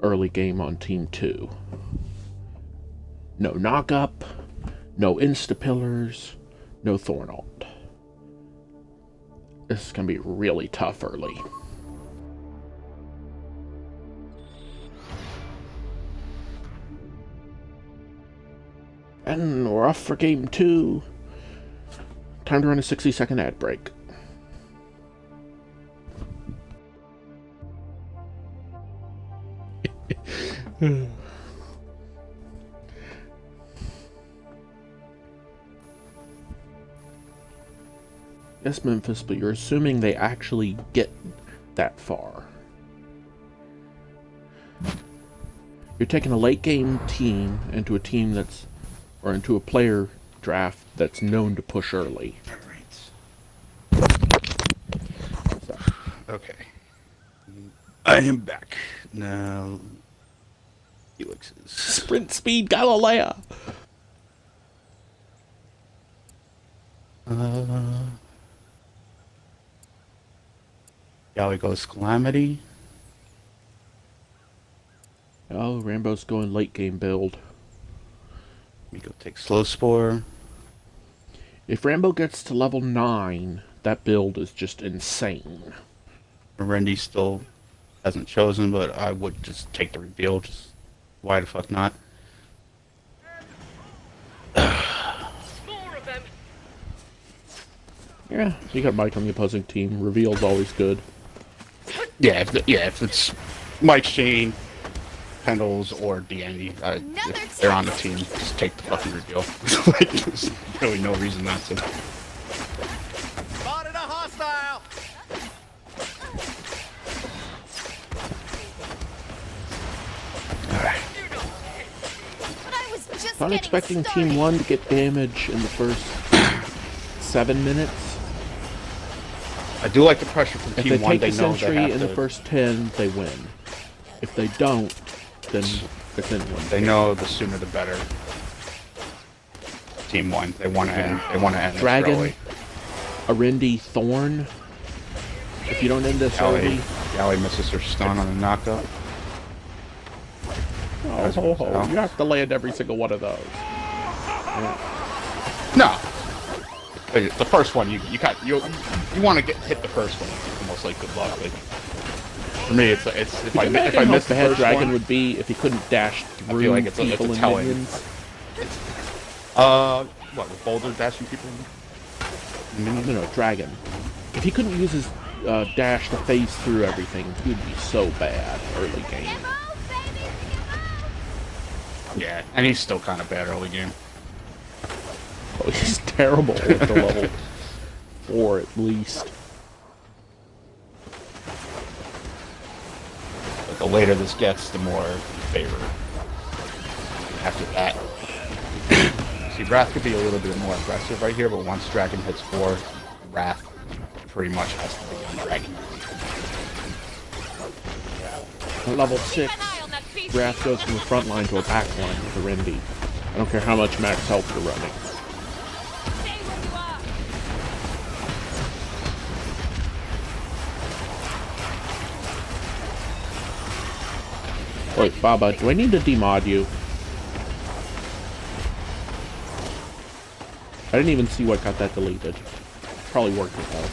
early game on Team 2. No knock up, no insta-pillars, no Thorn ult. This is going to be really tough early. And we're off for game 2. Time to run a 60-second ad break. Yes, Memphis, but you're assuming they actually get that far. You're taking a late game team into a team that's, or into a player draft that's known to push early. So. Okay. I am back. Now, Felix's. Sprint speed Galilea! Galley goes Calamity. Oh, Rambo's going late game build. Miko takes Slow Spore. If Rambo gets to level 9, that build is just insane. Randy still hasn't chosen, but I would just take the reveal. Just why the fuck not? More of them. Yeah, you got Mike on the opposing team. Reveal's always good. Yeah, if it's Mike Shane, Pendles, or Danny, if they're on the team, just take the fucking reveal. Like, there's really no reason not to. Spotted a hostile. But I was just I'm getting expecting started. Team 1 to get damage in the first 7 minutes. I do like the pressure from If Team they 1. take They the know they Sentry have in to. the first 10, they win. If they don't, then it's anyone. They know the sooner the better. Team 1. They want to end. They want to end this Dragon, early. Arendi, Thorn. If you don't end this early... Galley misses her stun on the knockup. Oh, ho, ho. You have to land every single one of those. No. The first one, you want to hit the first one. It's almost like good luck. Like, for me, it's if I miss the head first dragon one, would be if he couldn't dash I through feel like it's a people and telling. minions. What with Boulder dashing people? No, dragon. If he couldn't use his dash to phase through everything, he would be so bad early game. Yeah, and he's still kind of bad early game. Oh, he's terrible at the level 4 at least. But the later this gets, the more favor. After that, see, Wrath could be a little bit more aggressive right here, but once Dragon hits 4, Wrath pretty much has to be on Dragon. At level 6, Wrath goes from the front line to a back line with Arendi. I don't care how much max health you're running. Wait, Baba, do I need to demod you? I didn't even see what got that deleted. Probably worked it though.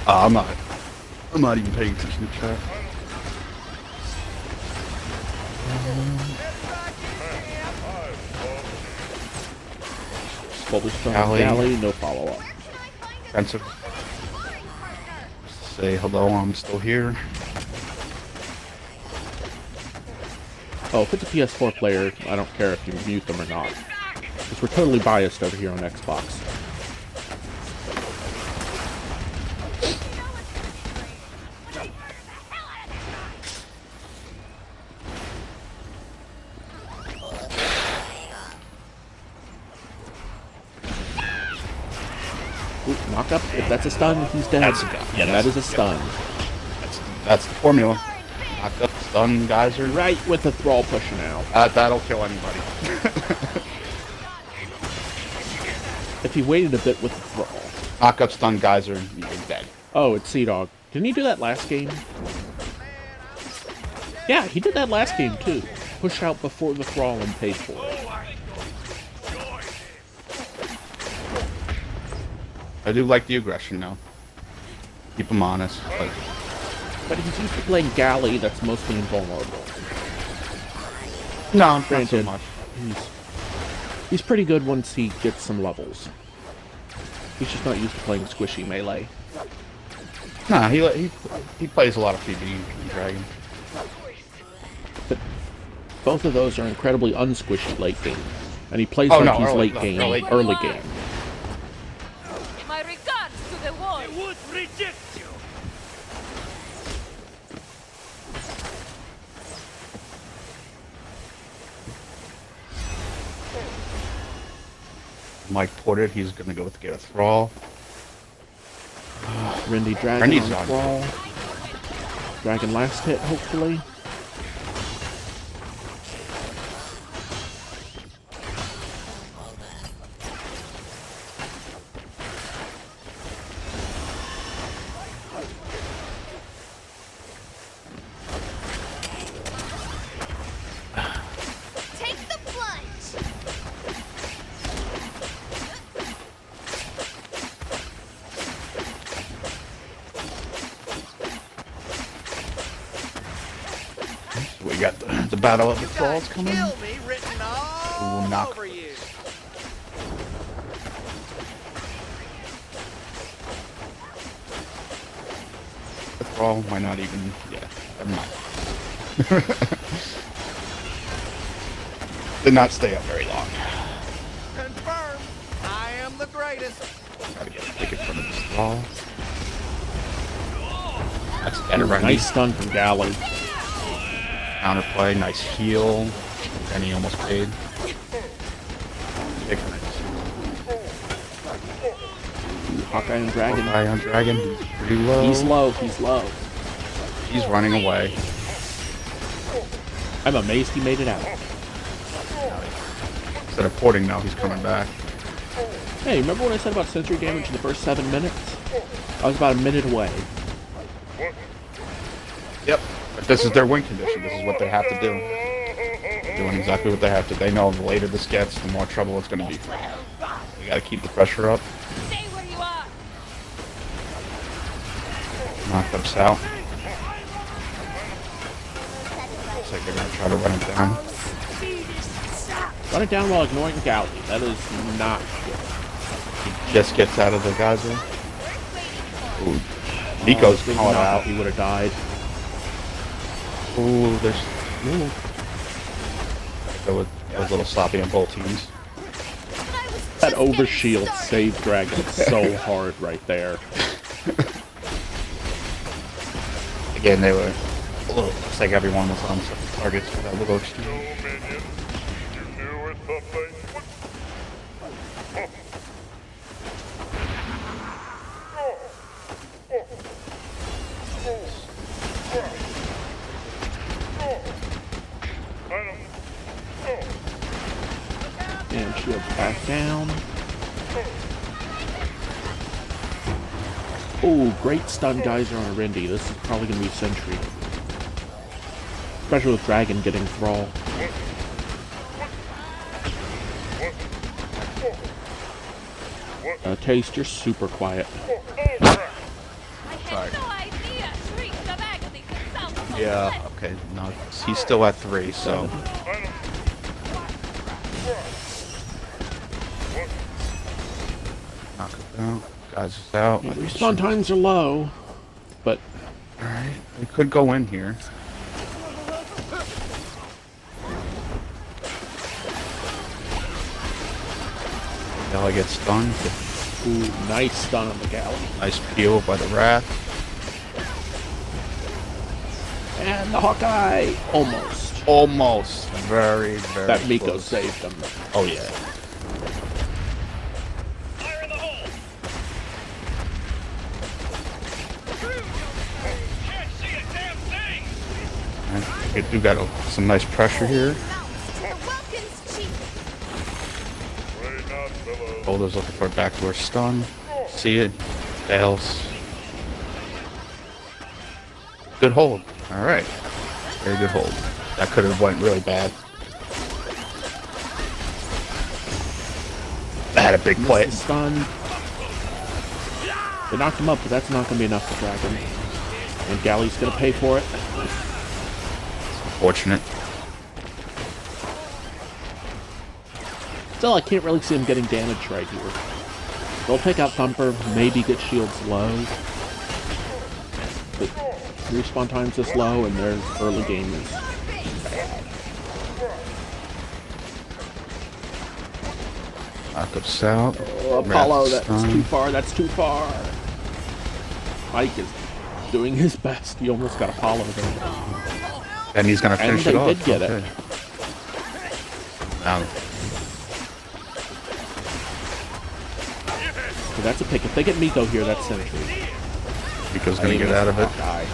I'm not even paying attention to chat. Boulderstone Galley. Galley, no follow-up. Spencer, say hello, I'm still here. Oh, if it's a PS4 player, I don't care if you mute them or not. Because we're totally biased over here on Xbox. Ooh, knock up. If that's a stun, he's dead. That's a gun. Yeah, that is a stun. That's the formula. Knock up, stun, geyser. Right with the thrall pushing out. That'll kill anybody. If he waited a bit with the thrall. Knock up, stun, geyser, and you're dead. Oh, it's Sea Dog. Didn't he do that last game? Yeah, he did that last game too. Push out before the thrall and paid for it. I do like the aggression now. Keep him honest. But he's used to playing Galley that's mostly invulnerable. No, not so Granted, much. he's pretty good once he gets some levels. He's just not used to playing squishy melee. Nah, he plays a lot of PB in Dragon. But both of those are incredibly unsquishy late game. And he plays Oh, like no, he's early- late no, game, early- early game. My regards to the wall. I would reject you. Mike Porter, he's gonna go with get a thrall. Rendy Dragon Rendy's on on. Thrall. Dragon last hit, hopefully. The battle of the thralls coming. Kill me written all Ooh, knock. over you. The thrall might not even. Yeah, never mind. Did not stay up very long. Confirmed. I am the greatest. Gotta get a ticket from this thrall. That's Ooh, better. nice stun from Galley. Counterplay, nice heal. And he almost paid. Big nice. Hawkeye and Dragon. Hawkeye on Dragon. He's pretty low. He's low. He's low. He's running away. I'm amazed he made it out. Instead of porting now, he's coming back. Hey, remember what I said about sentry damage in the first 7 minutes? I was about a minute away. Yep. But this is their win condition. This is what they have to do. Doing exactly what they have to. They know the later this gets, the more trouble it's going to be. We got to keep the pressure up. Stay where you are. Knock up south. Looks like they're going to try to run it down. Run it down while ignoring Galley. That is not good. He just gets out of the geyser. Ooh. Nico's Big calling knock, out. He would have died. Ooh, there's... Ooh. That was a little sloppy on both teams. That overshield saved Dragon so hard right there. Again, they were... Looks like everyone was on certain targets for that little exchange. Minion, you knew it something. And shields back down. Ooh, great stun geyser on a Rindy. This is probably going to be Sentry. Especially with Dragon getting Thrall. Taste, you're super quiet. Sorry. No idea. Shrieks of agony can sound so Yeah, pleasant. okay. No, he's still at 3, so... Knock it down. Guys is out. Respawn times are low, but Alright, we could go in here. Galley gets stunned. ooh, nice stun on the Galley. Nice peel by the Wrath. And the Hawkeye! Almost. Almost. Very, very That Miko close. saved him. Oh, yeah. And we do got some nice pressure here. To the Welkins chief. Pray not, fellows. Boulder's looking for a backdoor stun. See it. Fails. Good hold. Alright. Very good hold. That could have went really bad. That had a big play. Missed the stun. They knocked him up, but that's not going to be enough for Dragon. And Galley's going to pay for it. Fortunate. Still, I can't really see him getting damage right here. They'll take out Thumper, maybe get shields low. But respawn time's this low, and their early game is bad. Knock up south. Oh, Apollo, Wrath that's stun. too far, that's too far. Mike is doing his best. He almost got Apollo there. And he's gonna And finish they it off. did get it. Okay. Now, So that's a pick. If they get Miko here, that's Sentry. Miko's gonna get out of it. Hawkeye.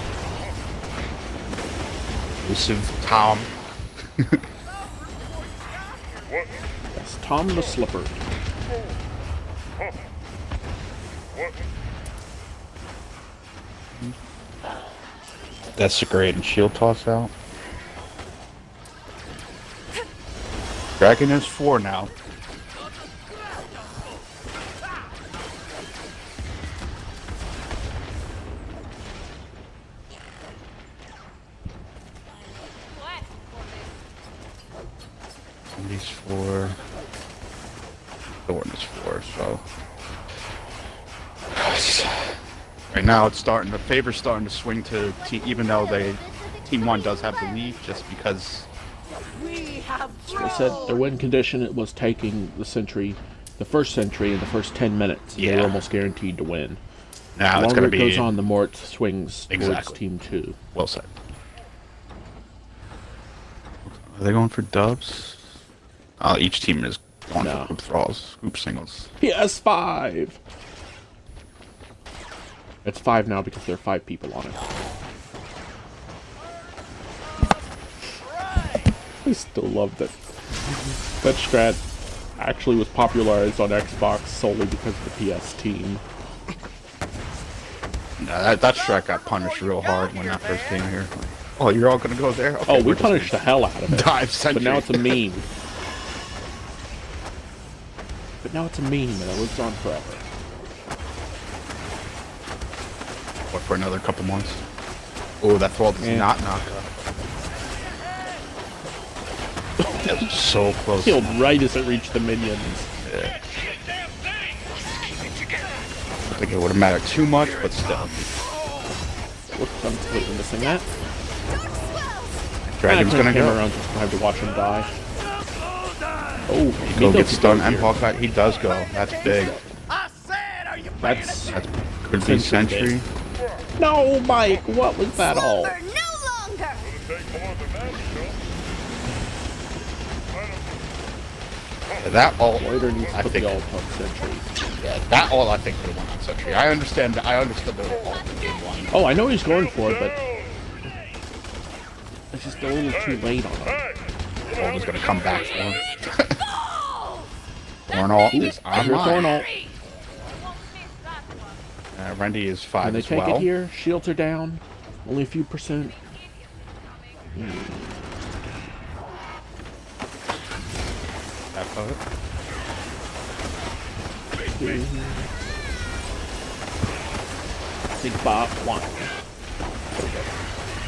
Elusive Tom. Yes, Tom the Slipper. That's a great and shield toss out. Dragon is 4 now. What for this These 4. Thorn is 4, so. Right now, it's starting. The favor's starting to swing to team, even though Team 1 does have the lead, just because. I said their win condition it was taking the first sentry in the first 10 minutes. Yeah. They were almost guaranteed to win. Now the it's longer going to it be. goes on, the more it swings towards Exactly. Team 2. Well said. Are they going for dubs? Each team is going for group thralls, group singles. PS5! It's 5 now because there are 5 people on it. I still love that strat actually was popularized on Xbox solely because of the PS team. No, that strat got punished real hard when that first came here. Oh, you're all gonna go there? Okay, Oh, we punished the hell out of it. Dive sentry. But now it's a meme. But now it's a meme and it lives on forever. What, for another couple months? Oh, that thrall does not knock up. That was so close. Killed right as it reached the minions. Yeah. I think it would have mattered too much, but still. Whoops, I'm completely missing that. Dragon's gonna go. Around just to have to watch him die. Oh, Go get stunned here. and Hawkeye. He does go. That's big. I said, are you That's Could be sentry. no, Mike. What was that all? Slumber no longer. Yeah, that all. Later needs to I put think. the alt on sentry. Yeah, that all I think would have won on sentry. I understand. I understood the all in game 1. Oh, I know he's going for it, but it's just a little too late on him. All was gonna come back for him. Thornall is I hear online. Thornall. Rendy is 5 Can they as take well. it here? Shields are down. Only a few percent. That part. Big Bob, 1.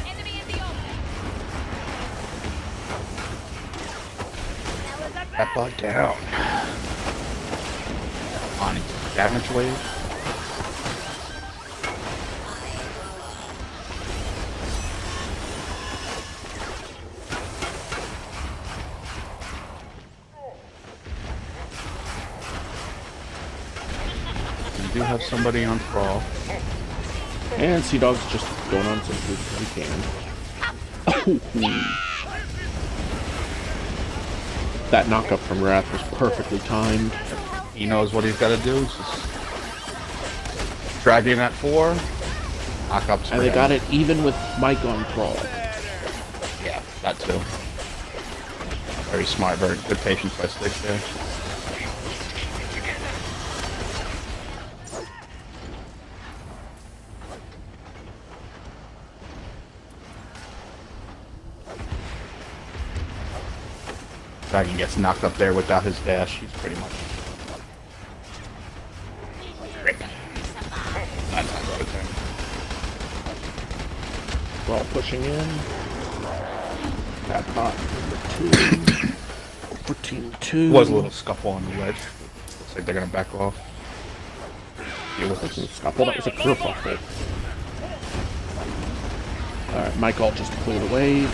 Enemy in the open. That bot down. On damage wave. We do have somebody on Thrall. And Sea Dog's just going on sentry because he can. That knockup from Wrath was perfectly timed. He knows what he's got to do. Just drag in at 4. Knockups. And they got it even with Mike on Thrall. Yeah, that too. Very smart, very good patience by Sticks there. Dragon gets knocked up there without his dash. He's pretty much. Rip. 9 times out of 10. Thrall pushing in. That bot number 2. For team 2. Was a little scuffle on the ledge. Looks like they're gonna back off. Deal with this. Scuffle, that was a kerfuffle. Alright, Mike ult just to clear the wave.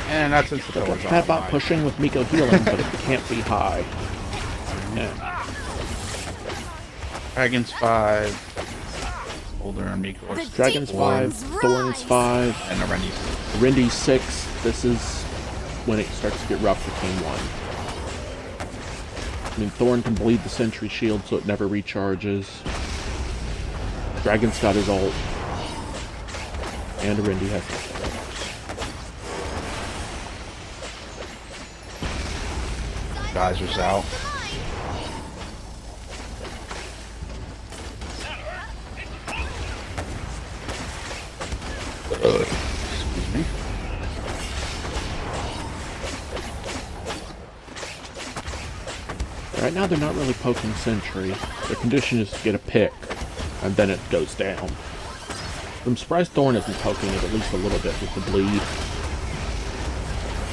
And that's since the door's That on. bot pushing with Miko healing, but it can't be high. Yeah. Dragon's 5. Older and Miko. Dragon's 5, Thorn's 5, And Arendi's. Rindy's 6. This is when it starts to get rough for Team 1. I mean, Thorn can bleed the sentry shield so it never recharges. Dragon's got his ult. And Rindy has his ult. Geyser's out. Excuse me. Right now they're not really poking sentry. Their condition is to get a pick, and then it goes down. I'm surprised Thorn isn't poking it at least a little bit with the bleed.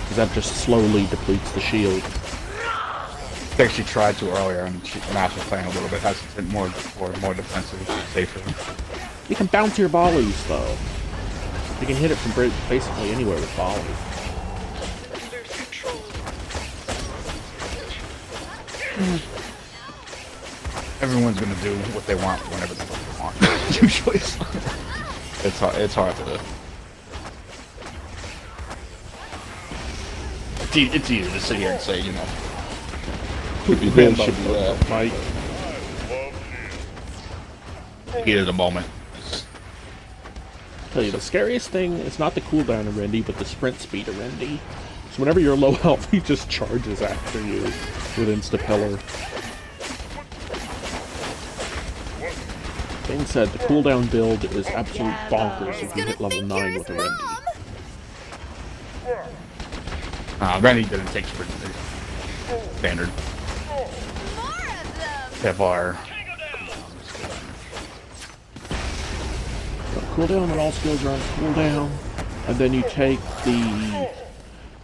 Because that just slowly depletes the shield. I think she tried to earlier, and Mash was playing a little bit hesitant, more defensive, safer. You can bounce your volleys, though. You can hit it from basically anywhere with volleys. Everyone's gonna do what they want whenever they want. Usually, it's hard to. It's easy to sit here and say, you know, should be this, should be that. Fight. Heat of the moment. Tell you, the scariest thing is not the cooldown of Rendy, but the sprint speed of Rendy. So whenever you're low health, he just charges after you with insta-pillar. Being said, the cooldown build is absolute bonkers if you hit level 9 with a Rendy. Rendy didn't take sprint standard. FR. Cooldown when all skills are on cooldown, and then you take the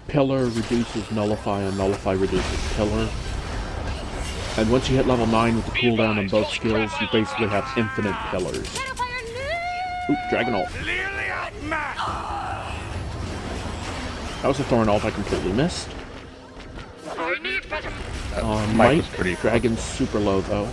pillar reduces nullify and nullify reduces pillar. And once you hit level 9 with the cooldown on both skills, you basically have infinite pillars. Oop, Dragon ult. That was a Thorn ult I completely missed. Might, Dragon's super low though.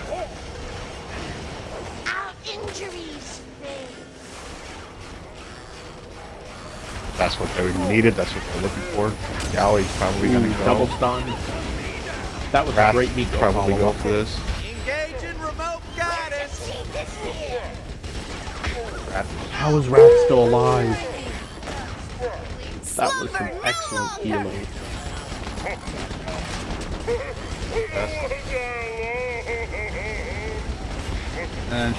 That's what they needed, that's what they're looking for. Galley's probably gonna go. Double stun. That was a great meat probably go for this. Engaging remote guidance. How is Wrath still alive? That was some excellent healing. And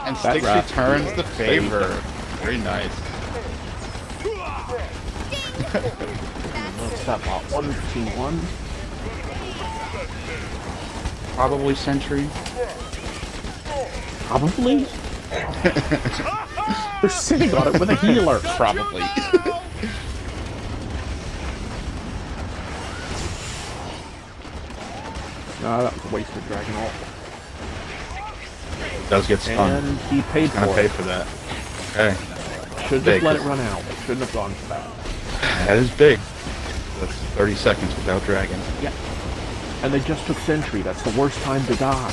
and Sticks returns the favor. Very nice. What's that bot? 1-2-1. Probably Sentry. Probably? They're sitting on it with a healer. Probably. Nah, that was a wasted Dragon ult. Does get stunned. And he paid for Gonna pay it. for that. Okay. Should have just let it run out. Shouldn't have gone for that. That is big. That's 30 seconds without Dragon. Yeah. And they just took Sentry. That's the worst time to die.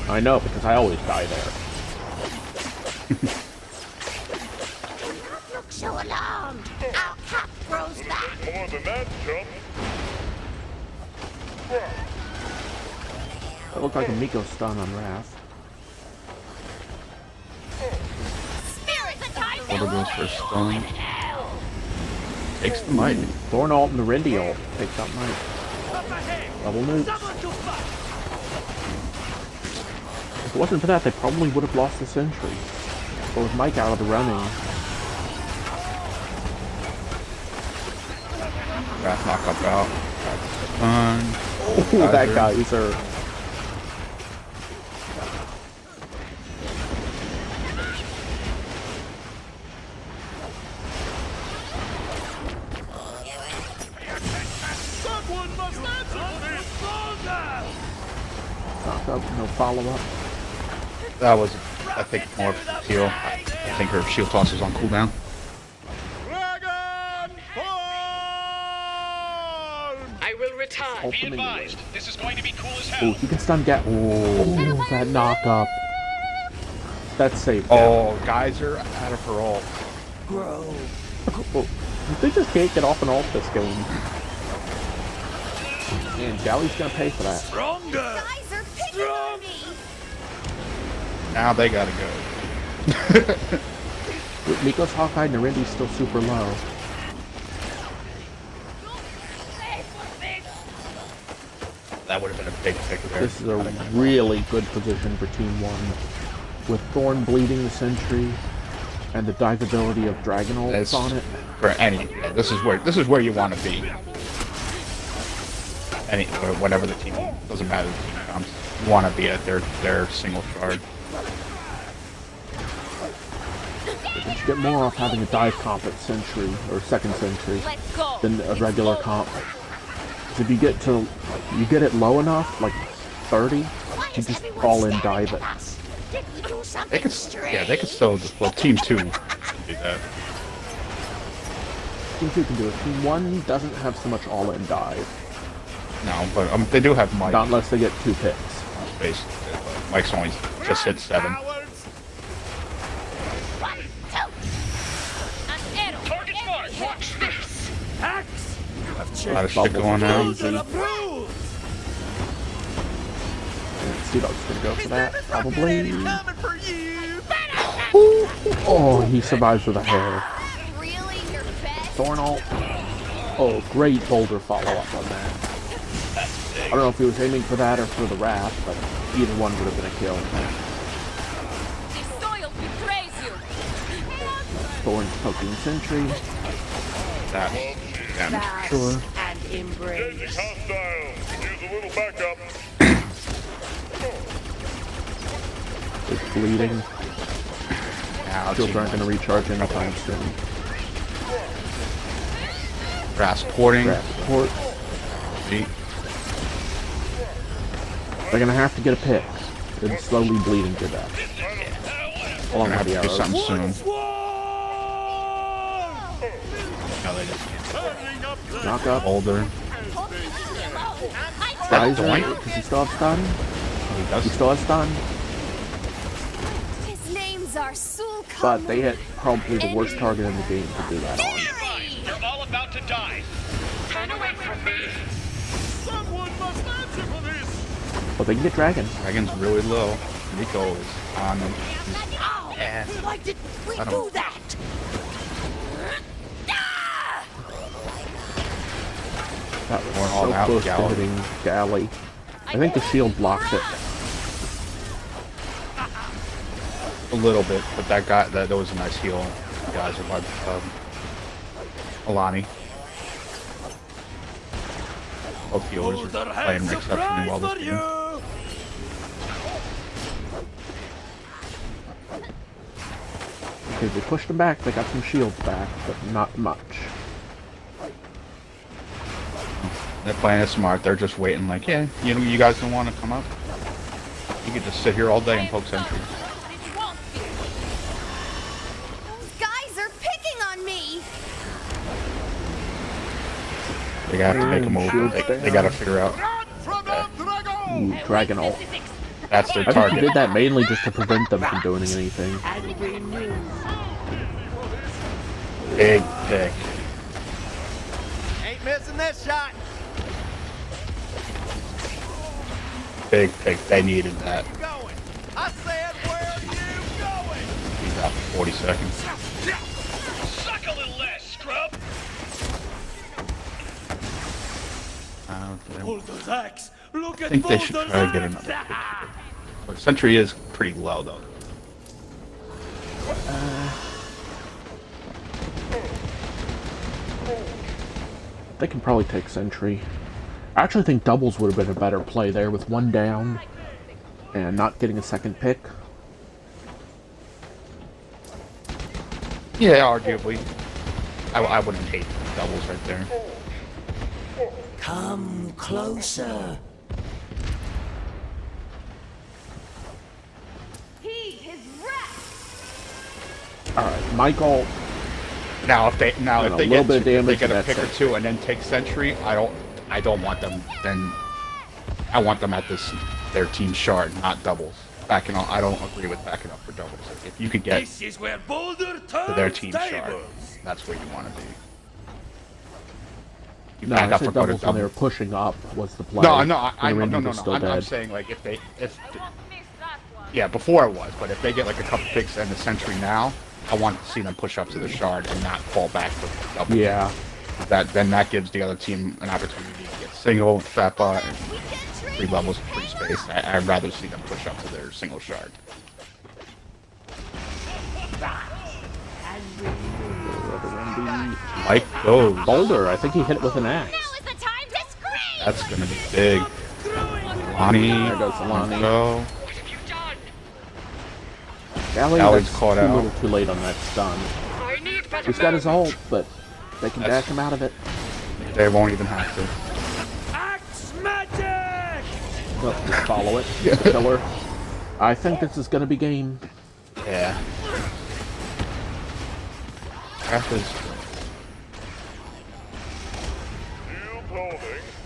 I know, because I always die there. Look so alarmed. Our cap grows back. More than that, chump. That looked like a Miko stun on Wrath. Water goes for a stun. Takes the might. Thorn ult and the Rendy ult takes out Might. Double nukes. If it wasn't for that, they probably would have lost the Sentry. But with Mike out of the running, Wrath knock up out. Stun. oh, that geyser. Knock up, no follow-up. That was, I think, more of a heal. I think her shield toss was on cooldown. I will retire. Be advised, this is going to be cool as hell. Oh, he can stun Gat. Oh, that knock-up. That's safe. Oh, Geyser out of her ult. Oh, they just can't get off an ult this game. And Galley's gonna pay for that. Stronger! Guys are picking on me. Now they gotta go. With Miko's Hawkeye, Narindi's still super low. That would have been a big pick there. This is a really good position for Team 1. With Thorn bleeding the Sentry, And the dive ability of Dragon ults on it. For any, yeah, this is where you want to be. Any, whatever the team, doesn't matter the team comes. You want to be at their single shard. But you get more off having a dive comp at Sentry, or second Sentry, than a regular comp. Because if you get it low enough, like 30, you just all in dive it. They could still, well, Team 2 can do that. Team 2 can do it. Team 1 doesn't have so much all-in dive. No, but they do have Mike. Not unless they get 2 picks. Basically, Mike's only just hit 7. Target mark. Watch this. A lot of shit going on. Sea-Dog's gonna go for that, probably. Oh, he survives with a hair. Thorn ult. Oh, great boulder follow-up on that. I don't know if he was aiming for that or for the Wrath, but either one would have been a kill. Thorn's poking Sentry. That damage. Sure. Changing hostile. Use a little backup. It's bleeding. Shields aren't going to recharge anytime soon. Grass porting. Grass port. They're going to have to get a pick. They're slowly bleeding to death. Along with the have to do arrows. something soon. No, they just Knock up. Boulder. Riser, does he still have stun? He does. He still has stun. His names are But they hit probably the worst target in the game to do that on. You're all about to die. Turn away from me. Someone must answer for this. But they can get Dragon. Dragon's really low. Nico is on him. Yeah. Why did we I don't- do that? That was We're all so out, close to Galley. hitting Galley. I think the shield blocks it. A little bit, but that was a nice heal. Guys are like Alani. Both healers are playing exceptionally well this game. Okay, they pushed them back. They got some shields back, but not much. They're playing it smart. They're just waiting like, yeah, you guys don't want to come up? You could just sit here all day and poke sentries. Those guys are picking on me. They have to make a move. They got to figure out. Ooh, Dragon ult. That's their I think target. he did that mainly just to prevent them from doing anything. Big pick. Ain't missing this shot. Big pick. They needed that. Going. I said, where are you going? He's out for 40 seconds. Suck a little less, scrub. I think they should try to get another pick. But Sentry is pretty low though. They can probably take Sentry. I actually think doubles would have been a better play there with one down and not getting a second pick. Yeah, arguably. I wouldn't hate doubles right there. Come closer. Heed his wrath. Alright, Michael. Now if they a get little bit of damage, a that's pick or it. two and then take Sentry, I don't want them then. I want them at their team shard, not doubles. Backing up, I don't agree with backing up for doubles. If you could get This is where Boulder to their turns team shard, tables. that's where you want to be. You No, back I up said for double. doubles when they were pushing up was the play. No, When no, Rangers was still I'm dead. saying like if yeah, before it was, but if they get like a couple picks and the Sentry now, I want to see them push up to the shard and not fall back for double. Yeah. Then that gives the other team an opportunity to get single, Fappa, and 3 levels of free space. I'd rather see them push up to their single shard. Mike goes. Boulder, I think he hit it with an axe. Now is the time to scream! That's gonna be big. Lonnie. There goes Lonnie. Go. Gally, Gally's that's caught too out. little too late on that stun. I need better He's got his ult, but they can That's- dash him out of it. They won't even have to. Axe magic! Well, just follow it. Killer. I think this is going to be game. Yeah. After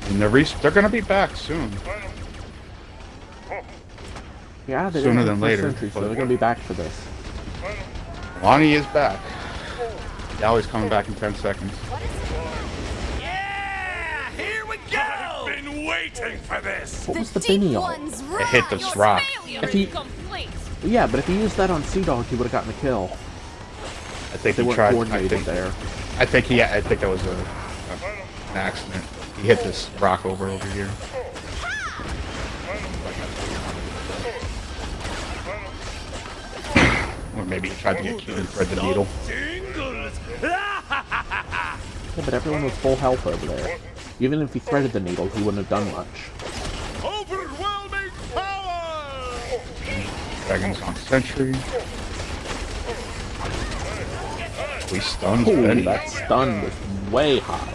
and they're gonna be back soon. Yeah, they Sooner didn't than have later, Century, so but- they're going to be back for this. Lonnie is back. Gally's coming back in 10 seconds. Yeah! Here we go! Been waiting for this. What was the deep Benny ult? ones It hit rise. this rock. Failure If he- is complete. Yeah, but if he used that on Sea Dog, he would have gotten the kill. I think They he weren't tried. coordinated there. I think that was an accident. He hit this rock over here. Or maybe he tried to get cute and thread the needle. Jingles. Yeah, but everyone was full health over there. Even if he threaded the needle, he wouldn't have done much. Overwhelming power. Dragons on Sentry. We stunned Ooh, Benny. that stun was way high.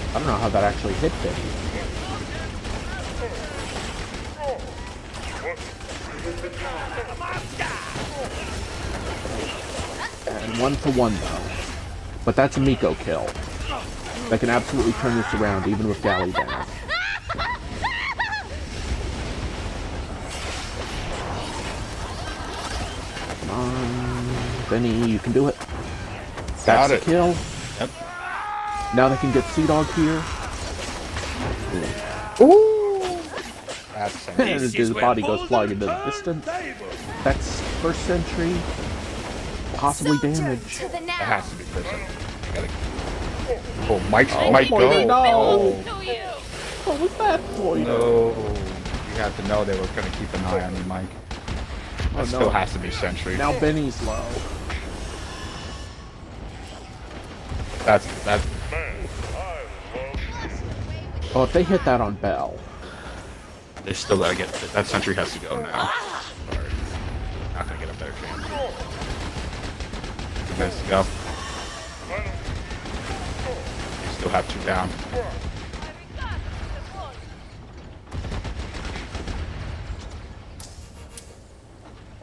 I don't know how that actually hit Benny. And 1-for-1 though. But that's a Miko kill. That can absolutely turn this around even with Galley down. Come on, Benny, you can do it. Got That's a it. kill. Yep. Now they can get Sea Dog here. That's And Sentry. his body goes flying into the distance. That's first Sentry. Possibly Soldier damage. to the It now. has to be first Sentry. Gotta... Oh, Mike boy, go. no. To you. What was that for? No. You have to know they were going to keep an eye on you, Mike. Oh, That still no. has to be Sentry. Now Benny's low. That's Oh, if they hit that on Bell. they still gotta get that Sentry has to go now. Sorry. Not gonna get a better chance. Nice to go. You still have 2 down.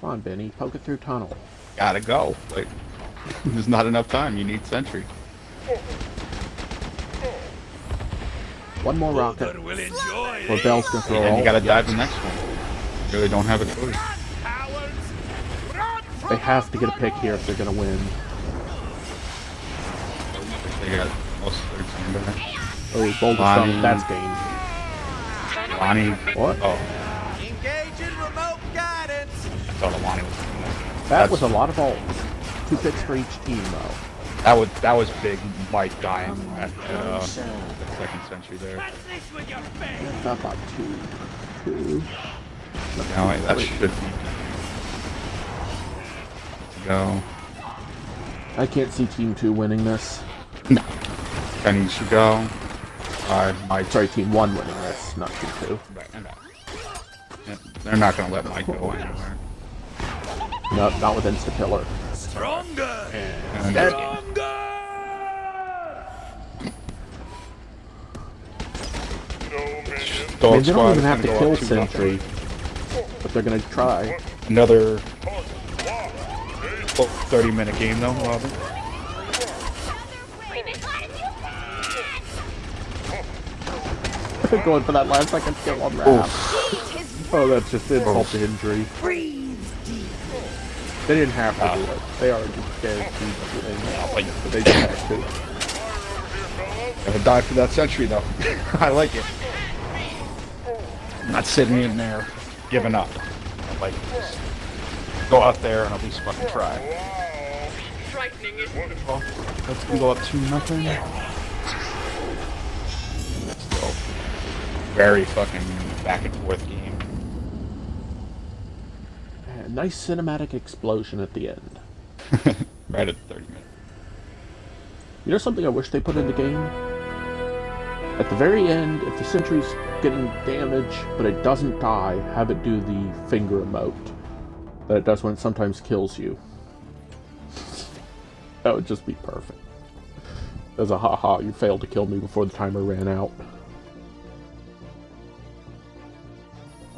Come on, Benny. Poke it through tunnel. Gotta go. Like there's not enough time. You need Sentry. One more rocket. Will enjoy Or Bell's gonna throw And all. you gotta dive the next one. You really don't have a choice. They have to get a pick here if they're gonna win. They got most of their team back. Oh, Boulder Lonnie. Stone. That's game. Lonnie. What? Oh, Engaging remote guidance. I thought Lonnie was doing that. That was a lot of ults. 2 picks for each team, though. That was big. Mike dying at the second Sentry there. It's up on 2. Now that should be go. I can't see Team 2 winning this. No. Penny should go. Mike. Sorry, Team 1 winning this, not Team 2. Right, and they're not gonna let Mike go anywhere. No, not with Insta-Pillar. Stronger. And Stronger. I mean, they don't even have to kill Sentry, but they're gonna try. Another 30-minute game though, Robert. Going for that last second kill on Raph. Oh, that's just insult to injury. They didn't have to do it. They already guaranteed to win. But they just had to. Gotta die for that Sentry though. I like it. I'm not sitting in there giving up. Like, just go out there and at least fucking try. Frightening, isn't it? Well, let's go up 2-0. Still very fucking back and forth game. A nice cinematic explosion at the end. Right at 30 minutes. You know something I wish they put in the game? At the very end, if the sentry's getting damage, but it doesn't die, have it do the finger emote that it does when it sometimes kills you. That would just be perfect. As a haha, you failed to kill me before the timer ran out.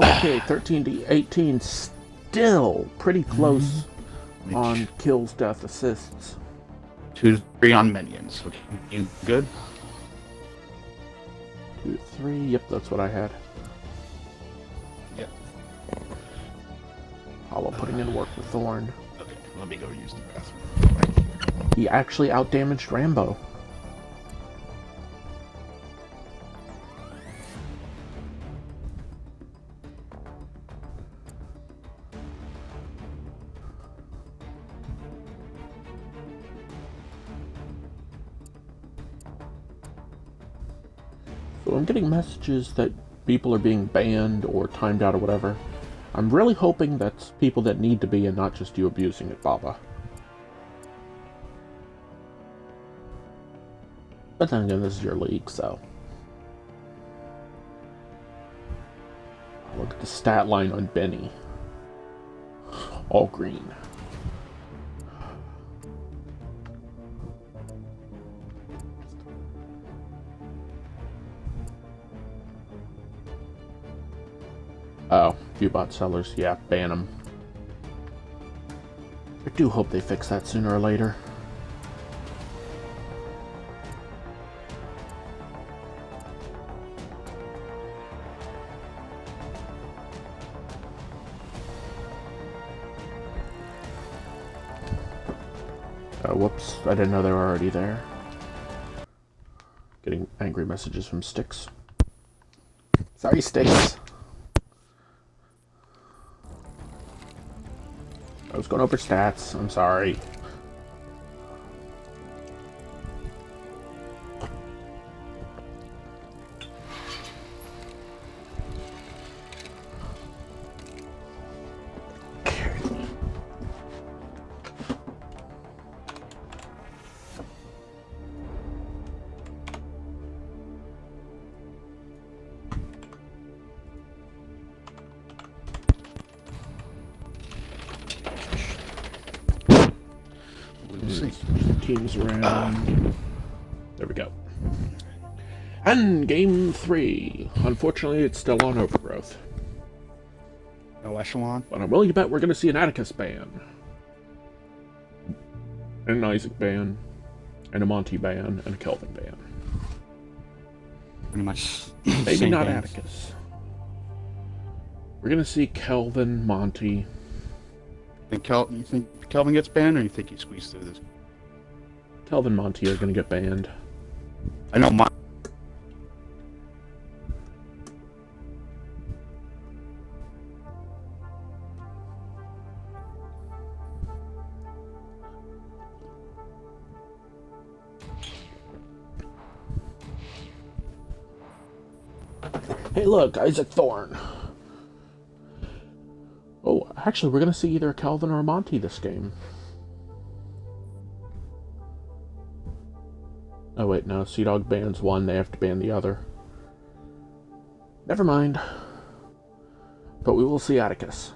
Okay, 13 to 18, still pretty close on kills, death, assists. 2 to 3 on minions. Okay, you good? 2 to 3, yep, that's what I had. Yep. Hollow putting in work with Thorn. Okay, let me go use the bathroom. He actually outdamaged Rambo. So I'm getting messages that people are being banned or timed out or whatever. I'm really hoping that's people that need to be and not just you abusing it, Baba. But then again, this is your league, so... Look at the stat line on Benny. All green. Oh, Viewbot sellers, yeah, ban them. I do hope they fix that sooner or later. Oh, whoops, I didn't know they were already there. Getting angry messages from Sticks. Sorry, Sticks. I was going over stats, I'm sorry. Teams around. There we go. And game 3. Unfortunately, it's still on Overgrowth. No echelon. But I'm willing to bet we're going to see an Atticus ban. And an Isaac ban. And a Monty ban. And a Kelvin ban. Pretty much. Maybe not bans. Atticus. We're going to see Kelvin, Monty. You think Kelvin gets banned, or you think he squeezed through this? Kelvin, Monty are going to get banned. I know my. Hey look, Isaac Thorne. Oh, actually we're going to see either Kelvin or Monty this game. Oh wait, no, Sea Dog bans one, they have to ban the other. Never mind. But we will see Atticus.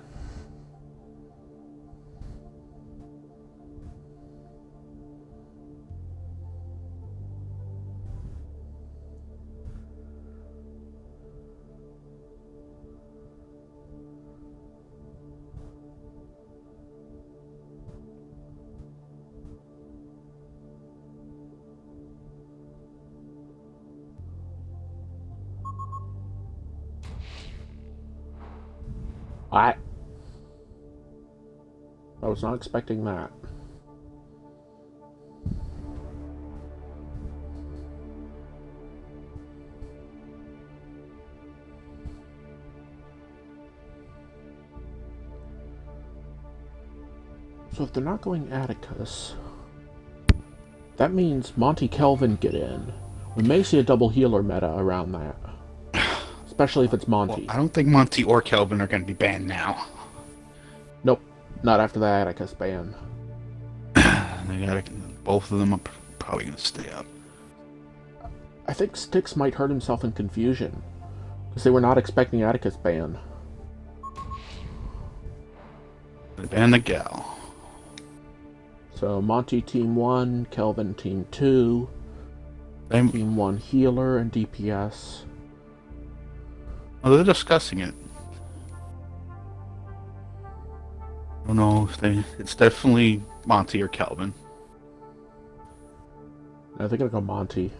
I was not expecting that. So if they're not going Atticus, that means Monty Kelvin get in. We may see a double healer meta around that. Especially if it's Monty. Well, I don't think Monty or Kelvin are going to be banned now. Nope, not after the Atticus ban. They got both of them are probably going to stay up. I think Styx might hurt himself in confusion, because they were not expecting Atticus ban. They banned the Gal. So Monty Team 1, Kelvin Team 2, Team 1 Healer and DPS. Oh, they're discussing it. I don't know if it's definitely Monty or Kelvin. No, they're gonna go Monty.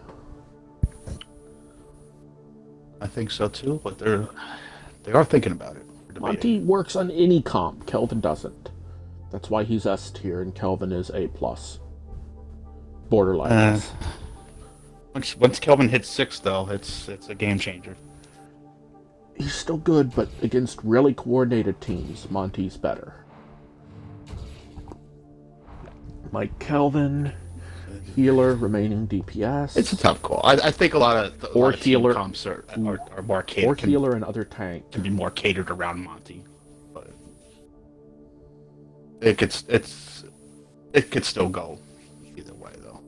I think so too, but they are thinking about it. Monty works on any comp, Kelvin doesn't. That's why he's S tier and Kelvin is A+. Borderline. Once Kelvin hits 6 though, it's a game changer. He's still good, but against really coordinated teams, Monty's better. Like Kelvin, Healer, remaining DPS. It's a tough call. I think a lot of Healer team comps are more catered. Or Healer and other tank. Can be more catered around Monty, but it could still go either way though.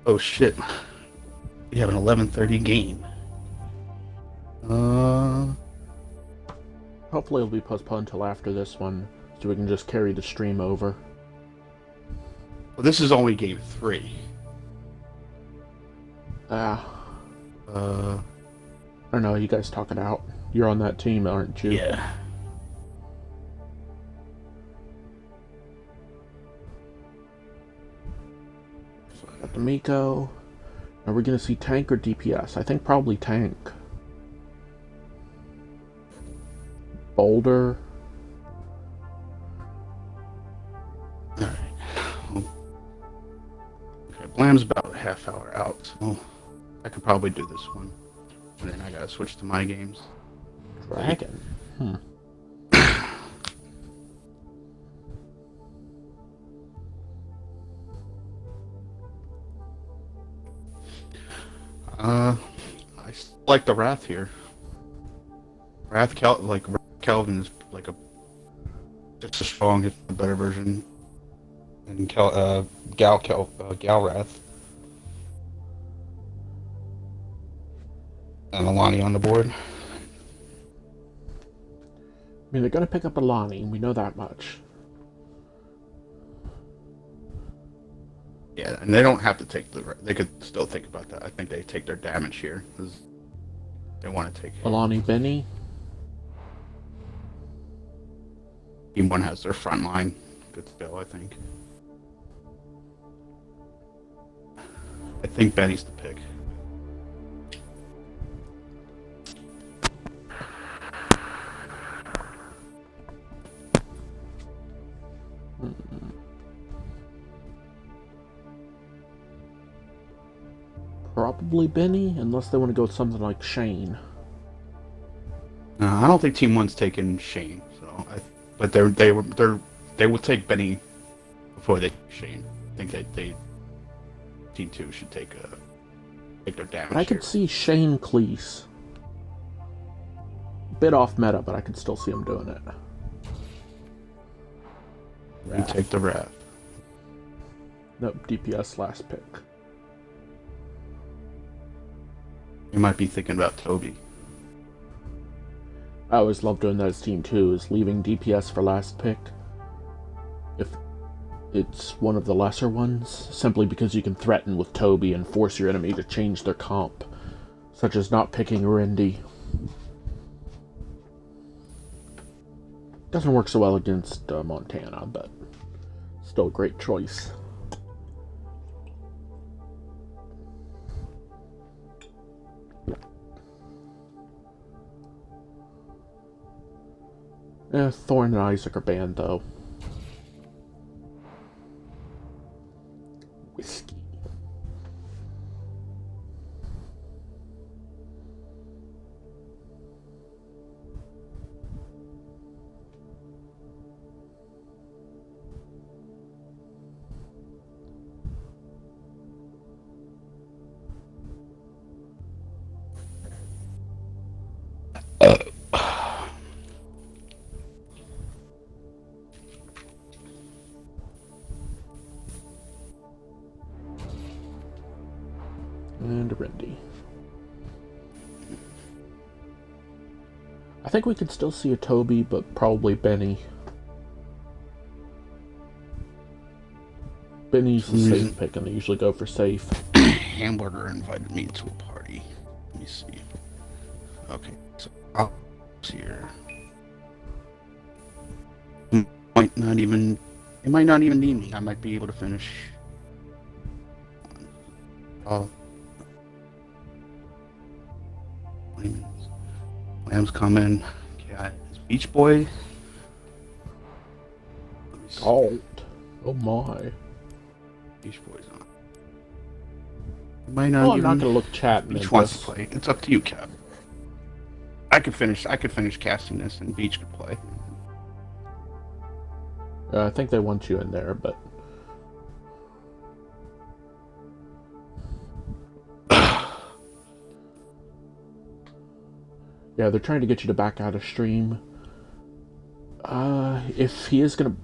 Oh shit. We have an 11:30 game. Hopefully it'll be postponed till after this one, so we can just carry the stream over. Well, this is only game 3. I don't know, you guys talk it out. You're on that team, aren't you? Yeah. Got the Miko. Are we gonna see tank or DPS? I think probably tank. Boulder. Alright. Okay, Blam's about a half hour out, so I could probably do this one. And then I gotta switch to my games. Dragon. I like the Wrath here. Kelvin is like it's a strong, it's a better version. And Gal Wrath. And Alani on the board. I mean, they're gonna pick up Alani, we know that much. Yeah, and they don't have to take they could still think about that. I think they take their damage here, because they want to take... Alani Benny. Team 1 has their front line. Good still, I think. I think Benny's the pick. Probably Benny, unless they want to go with something like Shane. No, I don't think Team 1's taking Shane, but they will take Benny before they take Shane. I think that Team 2 should take their damage. But I could see Shane Cleese. Bit off meta, but I could still see him doing it. And take the Wrath. Nope, DPS last pick. You might be thinking about Toby. I always love doing that as team 2, is leaving DPS for last pick. If it's one of the lesser ones, simply because you can threaten with Toby and force your enemy to change their comp, such as not picking Rindy. Doesn't work so well against Montana, but still a great choice. Thorn and Isaac are banned, though. Whiskey. Rindy. I think we could still see a Toby, but probably Benny. Benny's the safe pick, and they usually go for safe. Hamburger invited me to a party. Let me see. Okay, so I'll see here. It might not even need me. I might be able to finish. Oh. 20 minutes. Lamb's coming. Yeah, it's Beach Boy. Oh my. Beach Boy's on. It might not I'm even... not gonna look chat. Beach wants to play. It's up to you, Cap. I could finish casting this, and Beach could play. I think they want you in there, but... yeah, they're trying to get you to back out of stream. If he is gonna...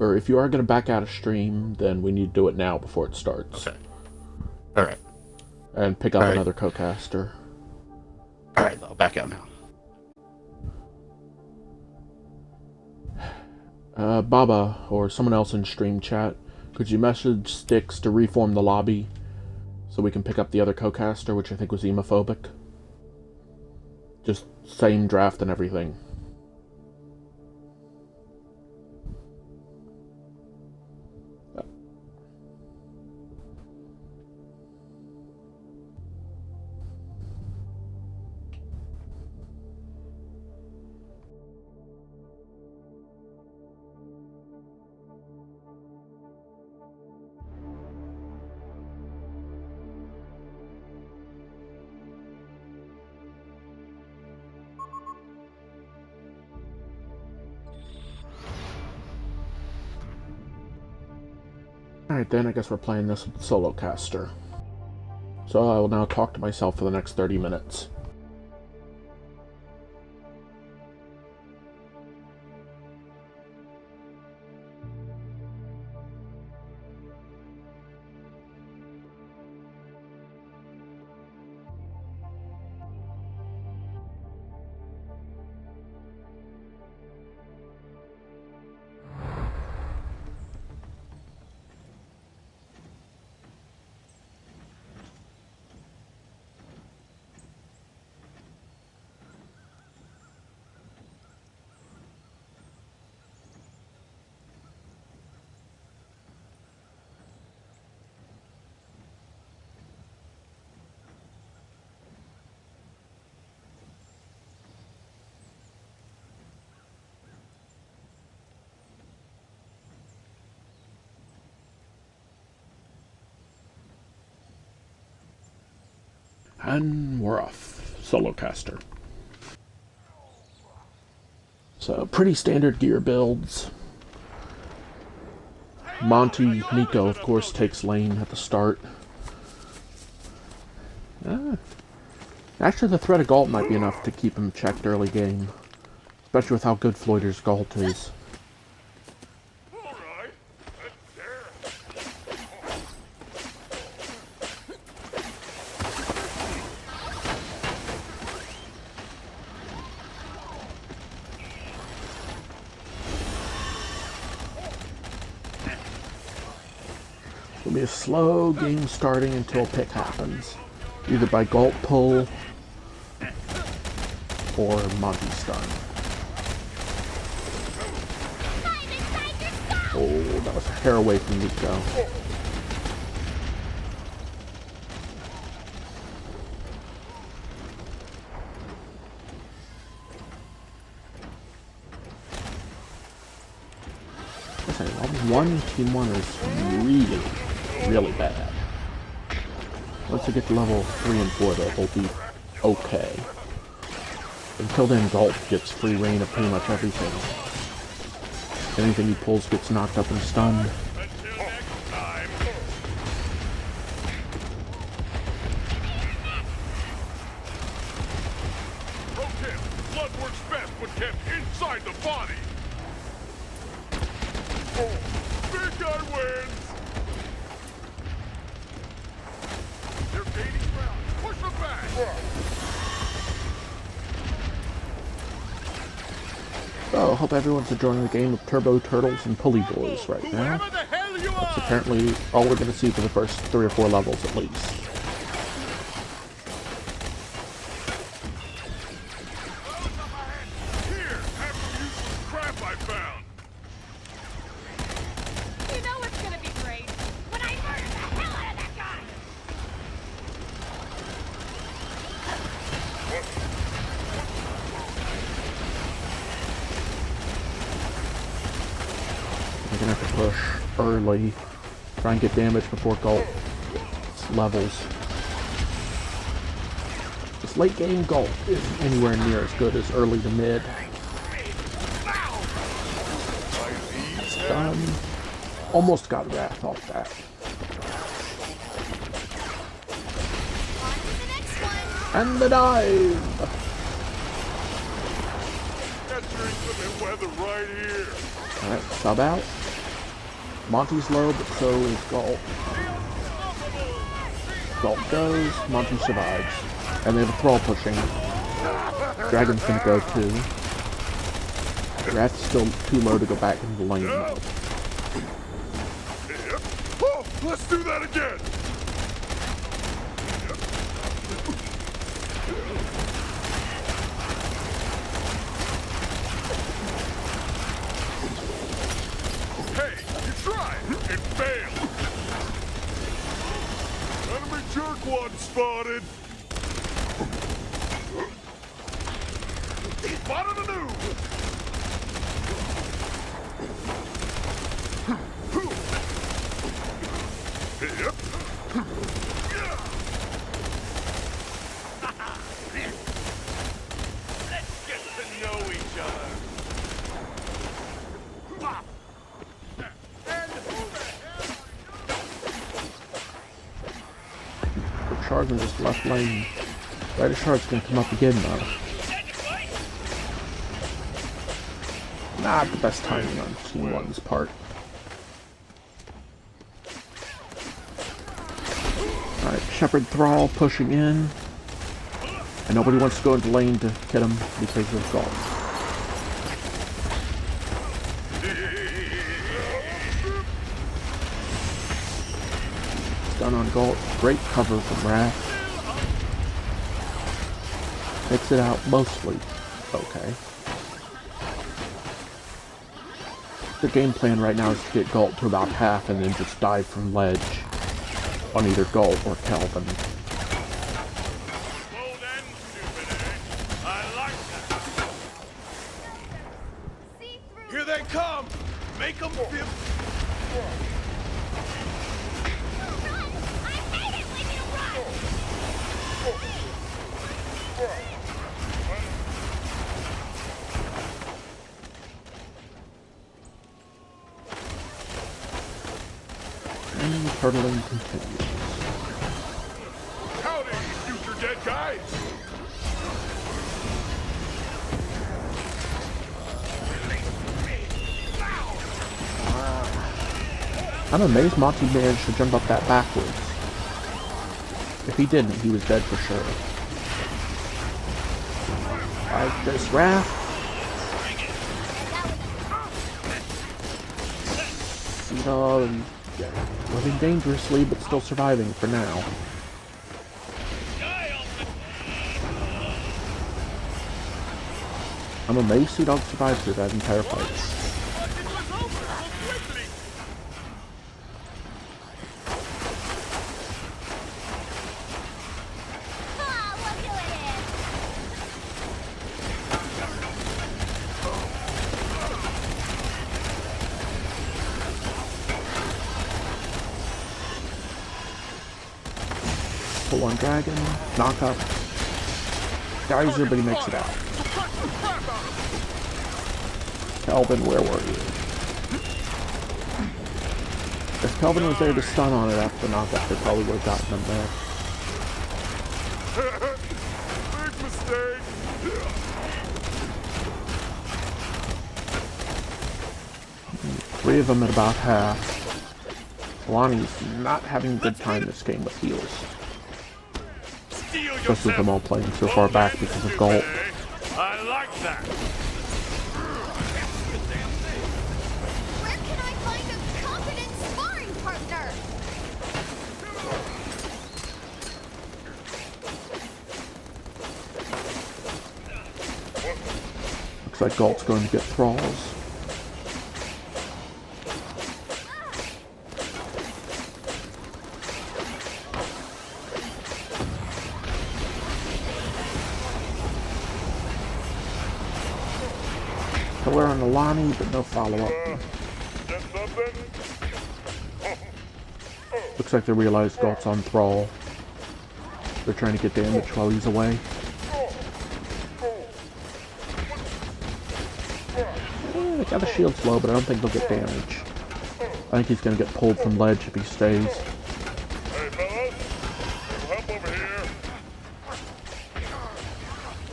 or if you are gonna back out of stream, then we need to do it now before it starts. Okay. Alright. And pick up another co-caster. Alright, I'll back out now. Baba, or someone else in stream chat, could you message Styx to reform the lobby so we can pick up the other co-caster, which I think was emophobic? Just same draft and everything. Alright then, I guess we're playing this with the solo caster. So I will now talk to myself for the next 30 minutes. And we're off. Solo caster. So, pretty standard gear builds. Monty Nico, of course, takes lane at the start. Actually, the threat of Galt might be enough to keep him checked early game. Especially with how good Floyder's Galt is. It'll be a slow game starting until a pick happens. Either by Galt pull or Monty stun. Oh, that was a hair away from Nico. One Team 1 is really bad. Once they get to level 3 and 4 though, they'll be okay. Until then, Galt gets free reign of pretty much everything. Anything he pulls gets knocked up and stunned. Until next time. Pro tip, blood works best when kept inside the body. Oh, big guy wins. They're gaining ground. So, hope everyone's enjoying the game of Turbo Turtles and Pulley Boys right now. Whoever the hell you That's are! apparently all we're going to see for the first 3 or 4 levels at least. Here, have you use some crap I found. You know it's gonna be great when I murder the hell out of that guy! We're going to have to push early, try and get damage before Galt levels. This late game Galt isn't anywhere near as good as early to mid. Almost got Wrath off that. On to the next one. And the dive! Got your inclement weather right here. Alright, sub out. Monty's low, but so is Galt. Galt goes, Monty survives. And they have a Thrall pushing. Dragon's gonna go too. Wrath's still too low to go back into the lane mode. Oh, let's do that again. Hey, you tried. It failed. Enemy jerkwad spotted. Spotted a new. Let's get to know each other. LaShard in this left lane. LaShard's gonna come up again though. Not the best timing on Team 1's part. Alright, Shepherd Thrall pushing in. And nobody wants to go into lane to hit him because of Galt. Stun on Galt. Great cover from Wrath. Makes it out mostly okay. The game plan right now is to get Galt to about half and then just dive from ledge on either Galt or Kelvin. Bold and stupid, eh? I like that. See through. Here they come. Make them feel. Run! I hate it when you run! And turtling continues. Howdy, future dead guy. I'm amazed Monty managed to jump up that backwards. If he didn't, he was dead for sure. Like this Wrath. Living dangerously, but still surviving for now. I'm amazed Sea Dog survived through that entire fight. Ah, look who it Pull on Dragon, knock up. Geyser, but he makes it out. Kelvin, where were you? If Kelvin was there to stun on it after the knockup, they probably would have gotten him there. Big mistake. 3 of them at about half. Lonnie's not having a good time this game with heals. Especially with them all playing so far back because of Galt. I like that. Where can I find a competent sparring partner? Looks like Galt's going to get thralls. Killer on the Lonnie, but no follow-up. Looks like they realize Galt's on Thrall. They're trying to get damage while he's away. They got the shield slow, but I don't think they'll get damage. I think he's going to get pulled from ledge if he stays. Hey, fellas. Help over here.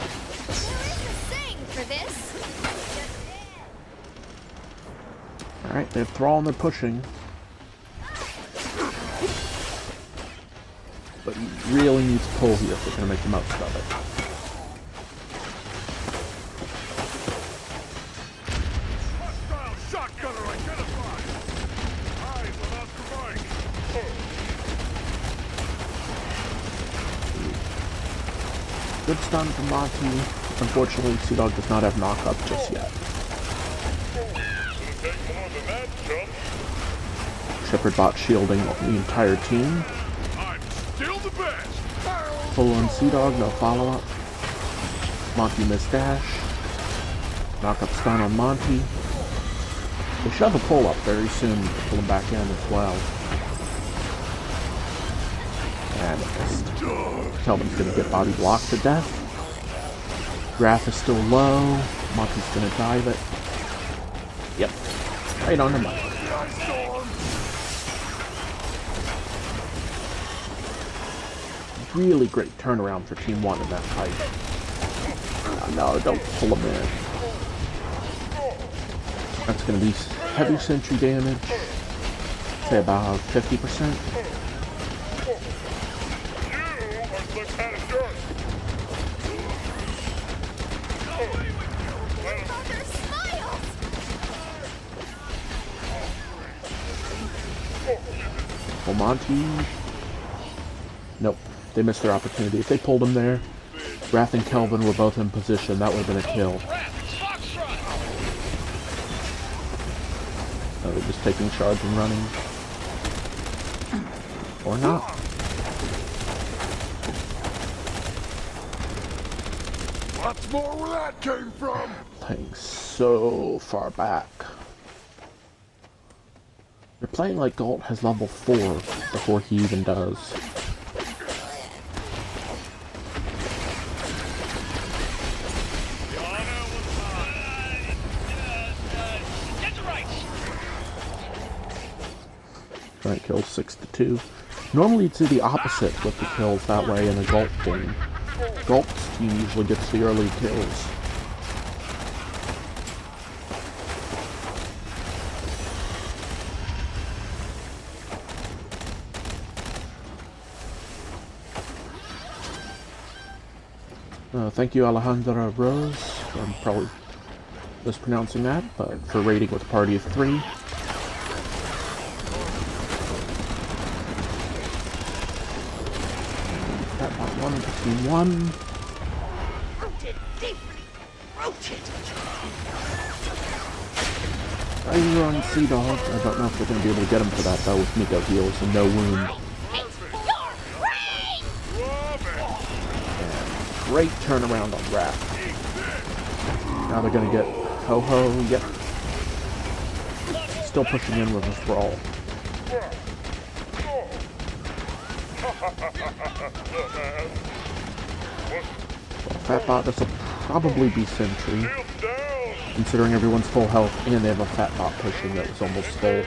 There is a saying for this. Alright, they have Thrall and they're pushing. But he really needs to pull here if they're going to make the most of it. Hostile shotgunner identified. Eyes on Oscar Mike. Good stun from Monty. Unfortunately, Sea Dog does not have knock-up just yet. Take more than that, chump. Shepherd bot shielding the entire team. I'm still the best. Full on Sea Dog, no follow-up. Monty missed dash. Knock-up stun on Monty. They should have a pull-up very soon to pull him back in as well. And it missed. Kelvin's gonna get body blocked to death. Graph is still low. Monty's gonna dive it. Yep. Right on the money. Really great turnaround for Team 1 in that fight. No, don't pull him in. That's going to be heavy sentry damage. Say about 50%. Mother smiles! Well, Monty... Nope. They missed their opportunity. If they pulled him there, Wrath and Kelvin were both in position. That would have been a kill. No, they're just taking charge and running. Or not. Lots more where that came from. Playing so far back. They're playing like Galt has level 4 before he even does. Right, kills 6-2. Normally you'd see the opposite with the kills that way in a Galt game. Galt's team usually gets the early kills. Thank you, Alejandra Rose. I'm probably mispronouncing that, but for raiding with a party of 3. That bot 1 to team 1. Fire on Sea Dog. I don't know if we're going to be able to get him for that though with Miko heals and no wound. Great turnaround on Wrath. Now they're gonna get Ho-Ho, yep. Still pushing in with a Thrall. Well, Fatbot, this will probably be Sentry. Considering everyone's full health and they have a Fatbot pushing that was almost full.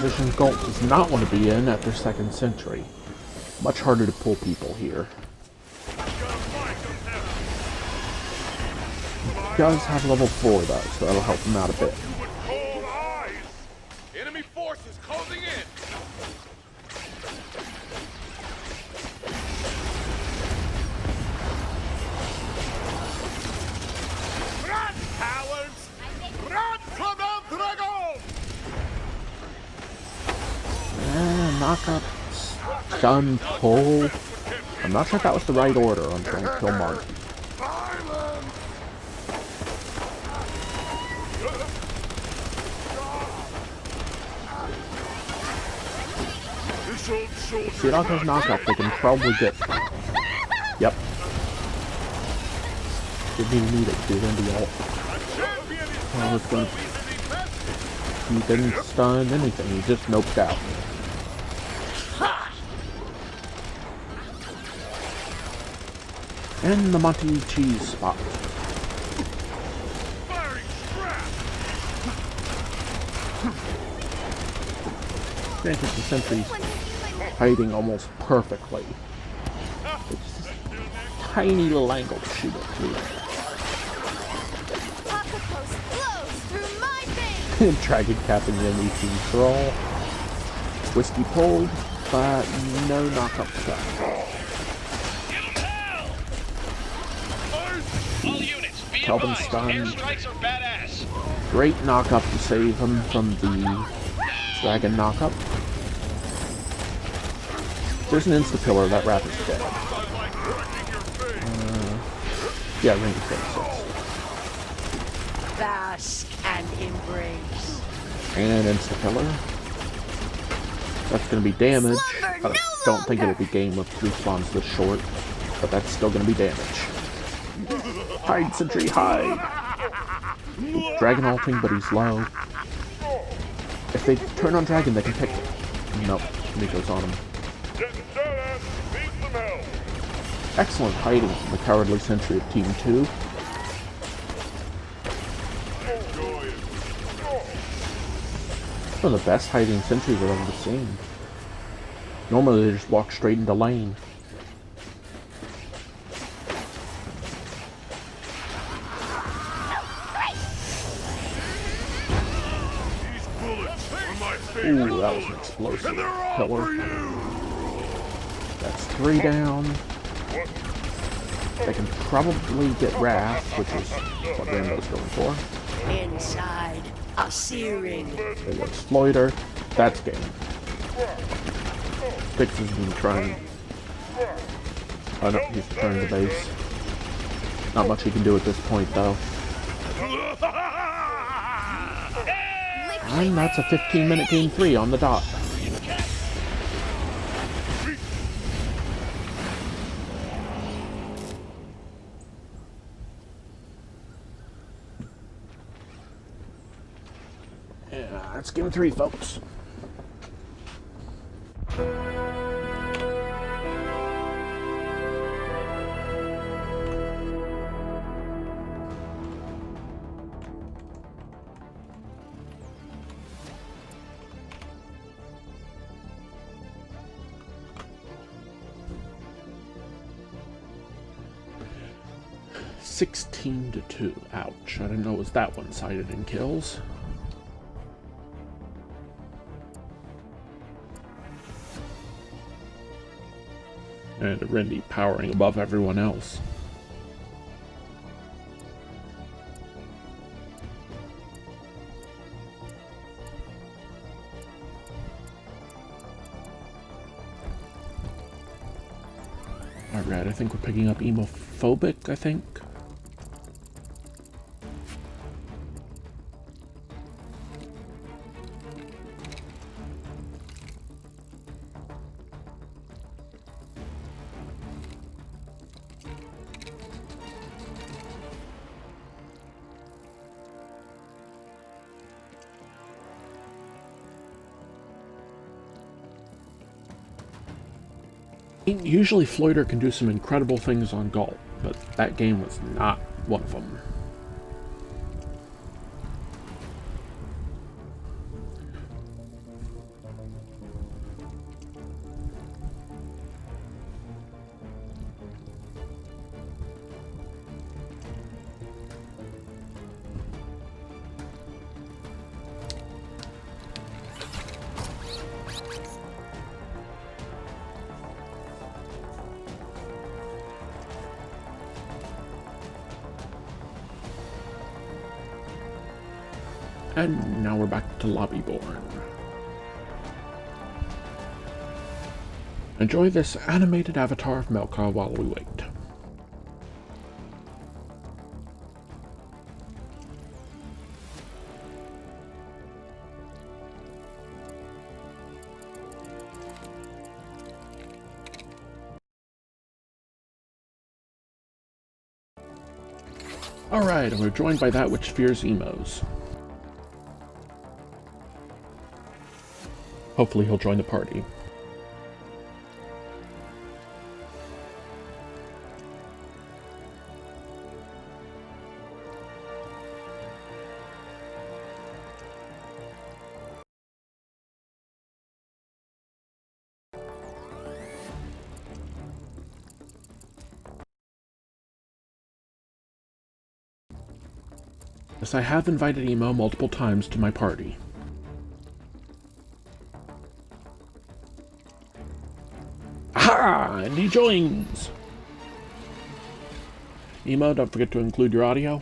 Position Galt does not want to be in after 2nd Sentry. Much harder to pull people here. does have level 4 though, so that'll help him out a bit. With cold eyes! Enemy forces closing in! Run, cowards! Run from the dragon! Knock up, stun, pull. I'm not sure if that was the right order on trying to kill Marty. See, it all has knockup. They can probably get. Yep. Didn't even need it, dude. Into the ult. Oh, it's gonna. He didn't stun anything. He just noped out. And the Monty Cheese spot. Granted, the sentry's hiding almost perfectly. It's just a tiny little angle to shoot it through. Octopus flows through my veins. Dragon capping the enemy team thrall. Whiskey pulled, but no knockup stuff. All units, be Kelvin advised, stunned. airstrikes are badass. Great knockup to save him from the dragon knockup. There's an insta-pillar, that rat is dead. Yeah, ring 36. Bask and embrace. And insta-pillar. That's gonna be damage. I don't think it'll be game with respawns this short, but that's still gonna be damage. Hide, sentry, hide! Dragon ulting, but he's low. If they turn on dragon, they can pick it. Nope, Nico's on him. Excellent hiding from the cowardly sentry of Team 2. One of the best hiding sentries I've ever seen. Normally they just walk straight into lane. Ooh, that was an explosive pillar. That's 3 down. They can probably get Wrath, which is what Rambo's going for. Inside, a searing. They get Exploiter. That's game. Styx has been trying. Oh no, he's returning to base. Not much he can do at this point, though. And that's a 15-minute game 3 on the dot. Yeah, that's game 3, folks. (16-2). Ouch. I didn't know it was that one-sided in kills. And Rendy powering above everyone else. Alright, I think we're picking up Emophobic, I think. Usually Floyder can do some incredible things on Galt, but that game was not one of them. And now we're back to Lobbyborn. Enjoy this animated avatar of Melka while we wait. Alright, and we're joined by that which fears emos. Hopefully he'll join the party. Yes, I have invited Emo multiple times to my party. Aha! And he joins! Emo, don't forget to include your audio.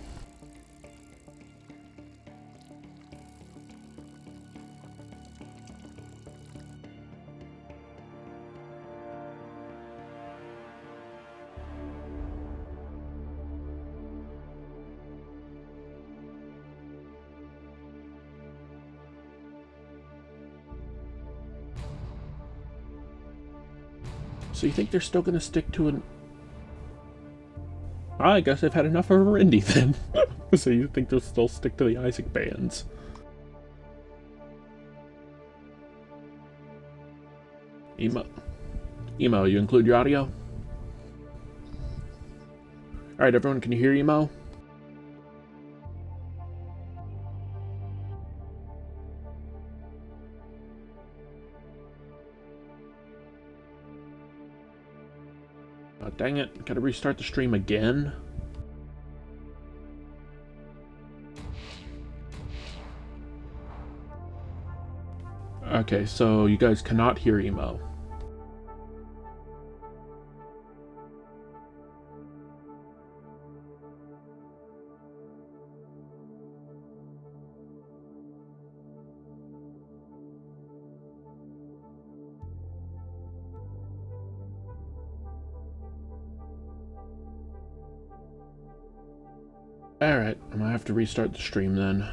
So you think they're still gonna stick to an... I guess I've had enough of Rindy then. So you think they'll still stick to the Isaac bans? Emo, you include your audio? Alright everyone, can you hear Emo? Oh, dang it, gotta restart the stream again? Okay, so you guys cannot hear Emo. Alright, I'm gonna have to restart the stream then.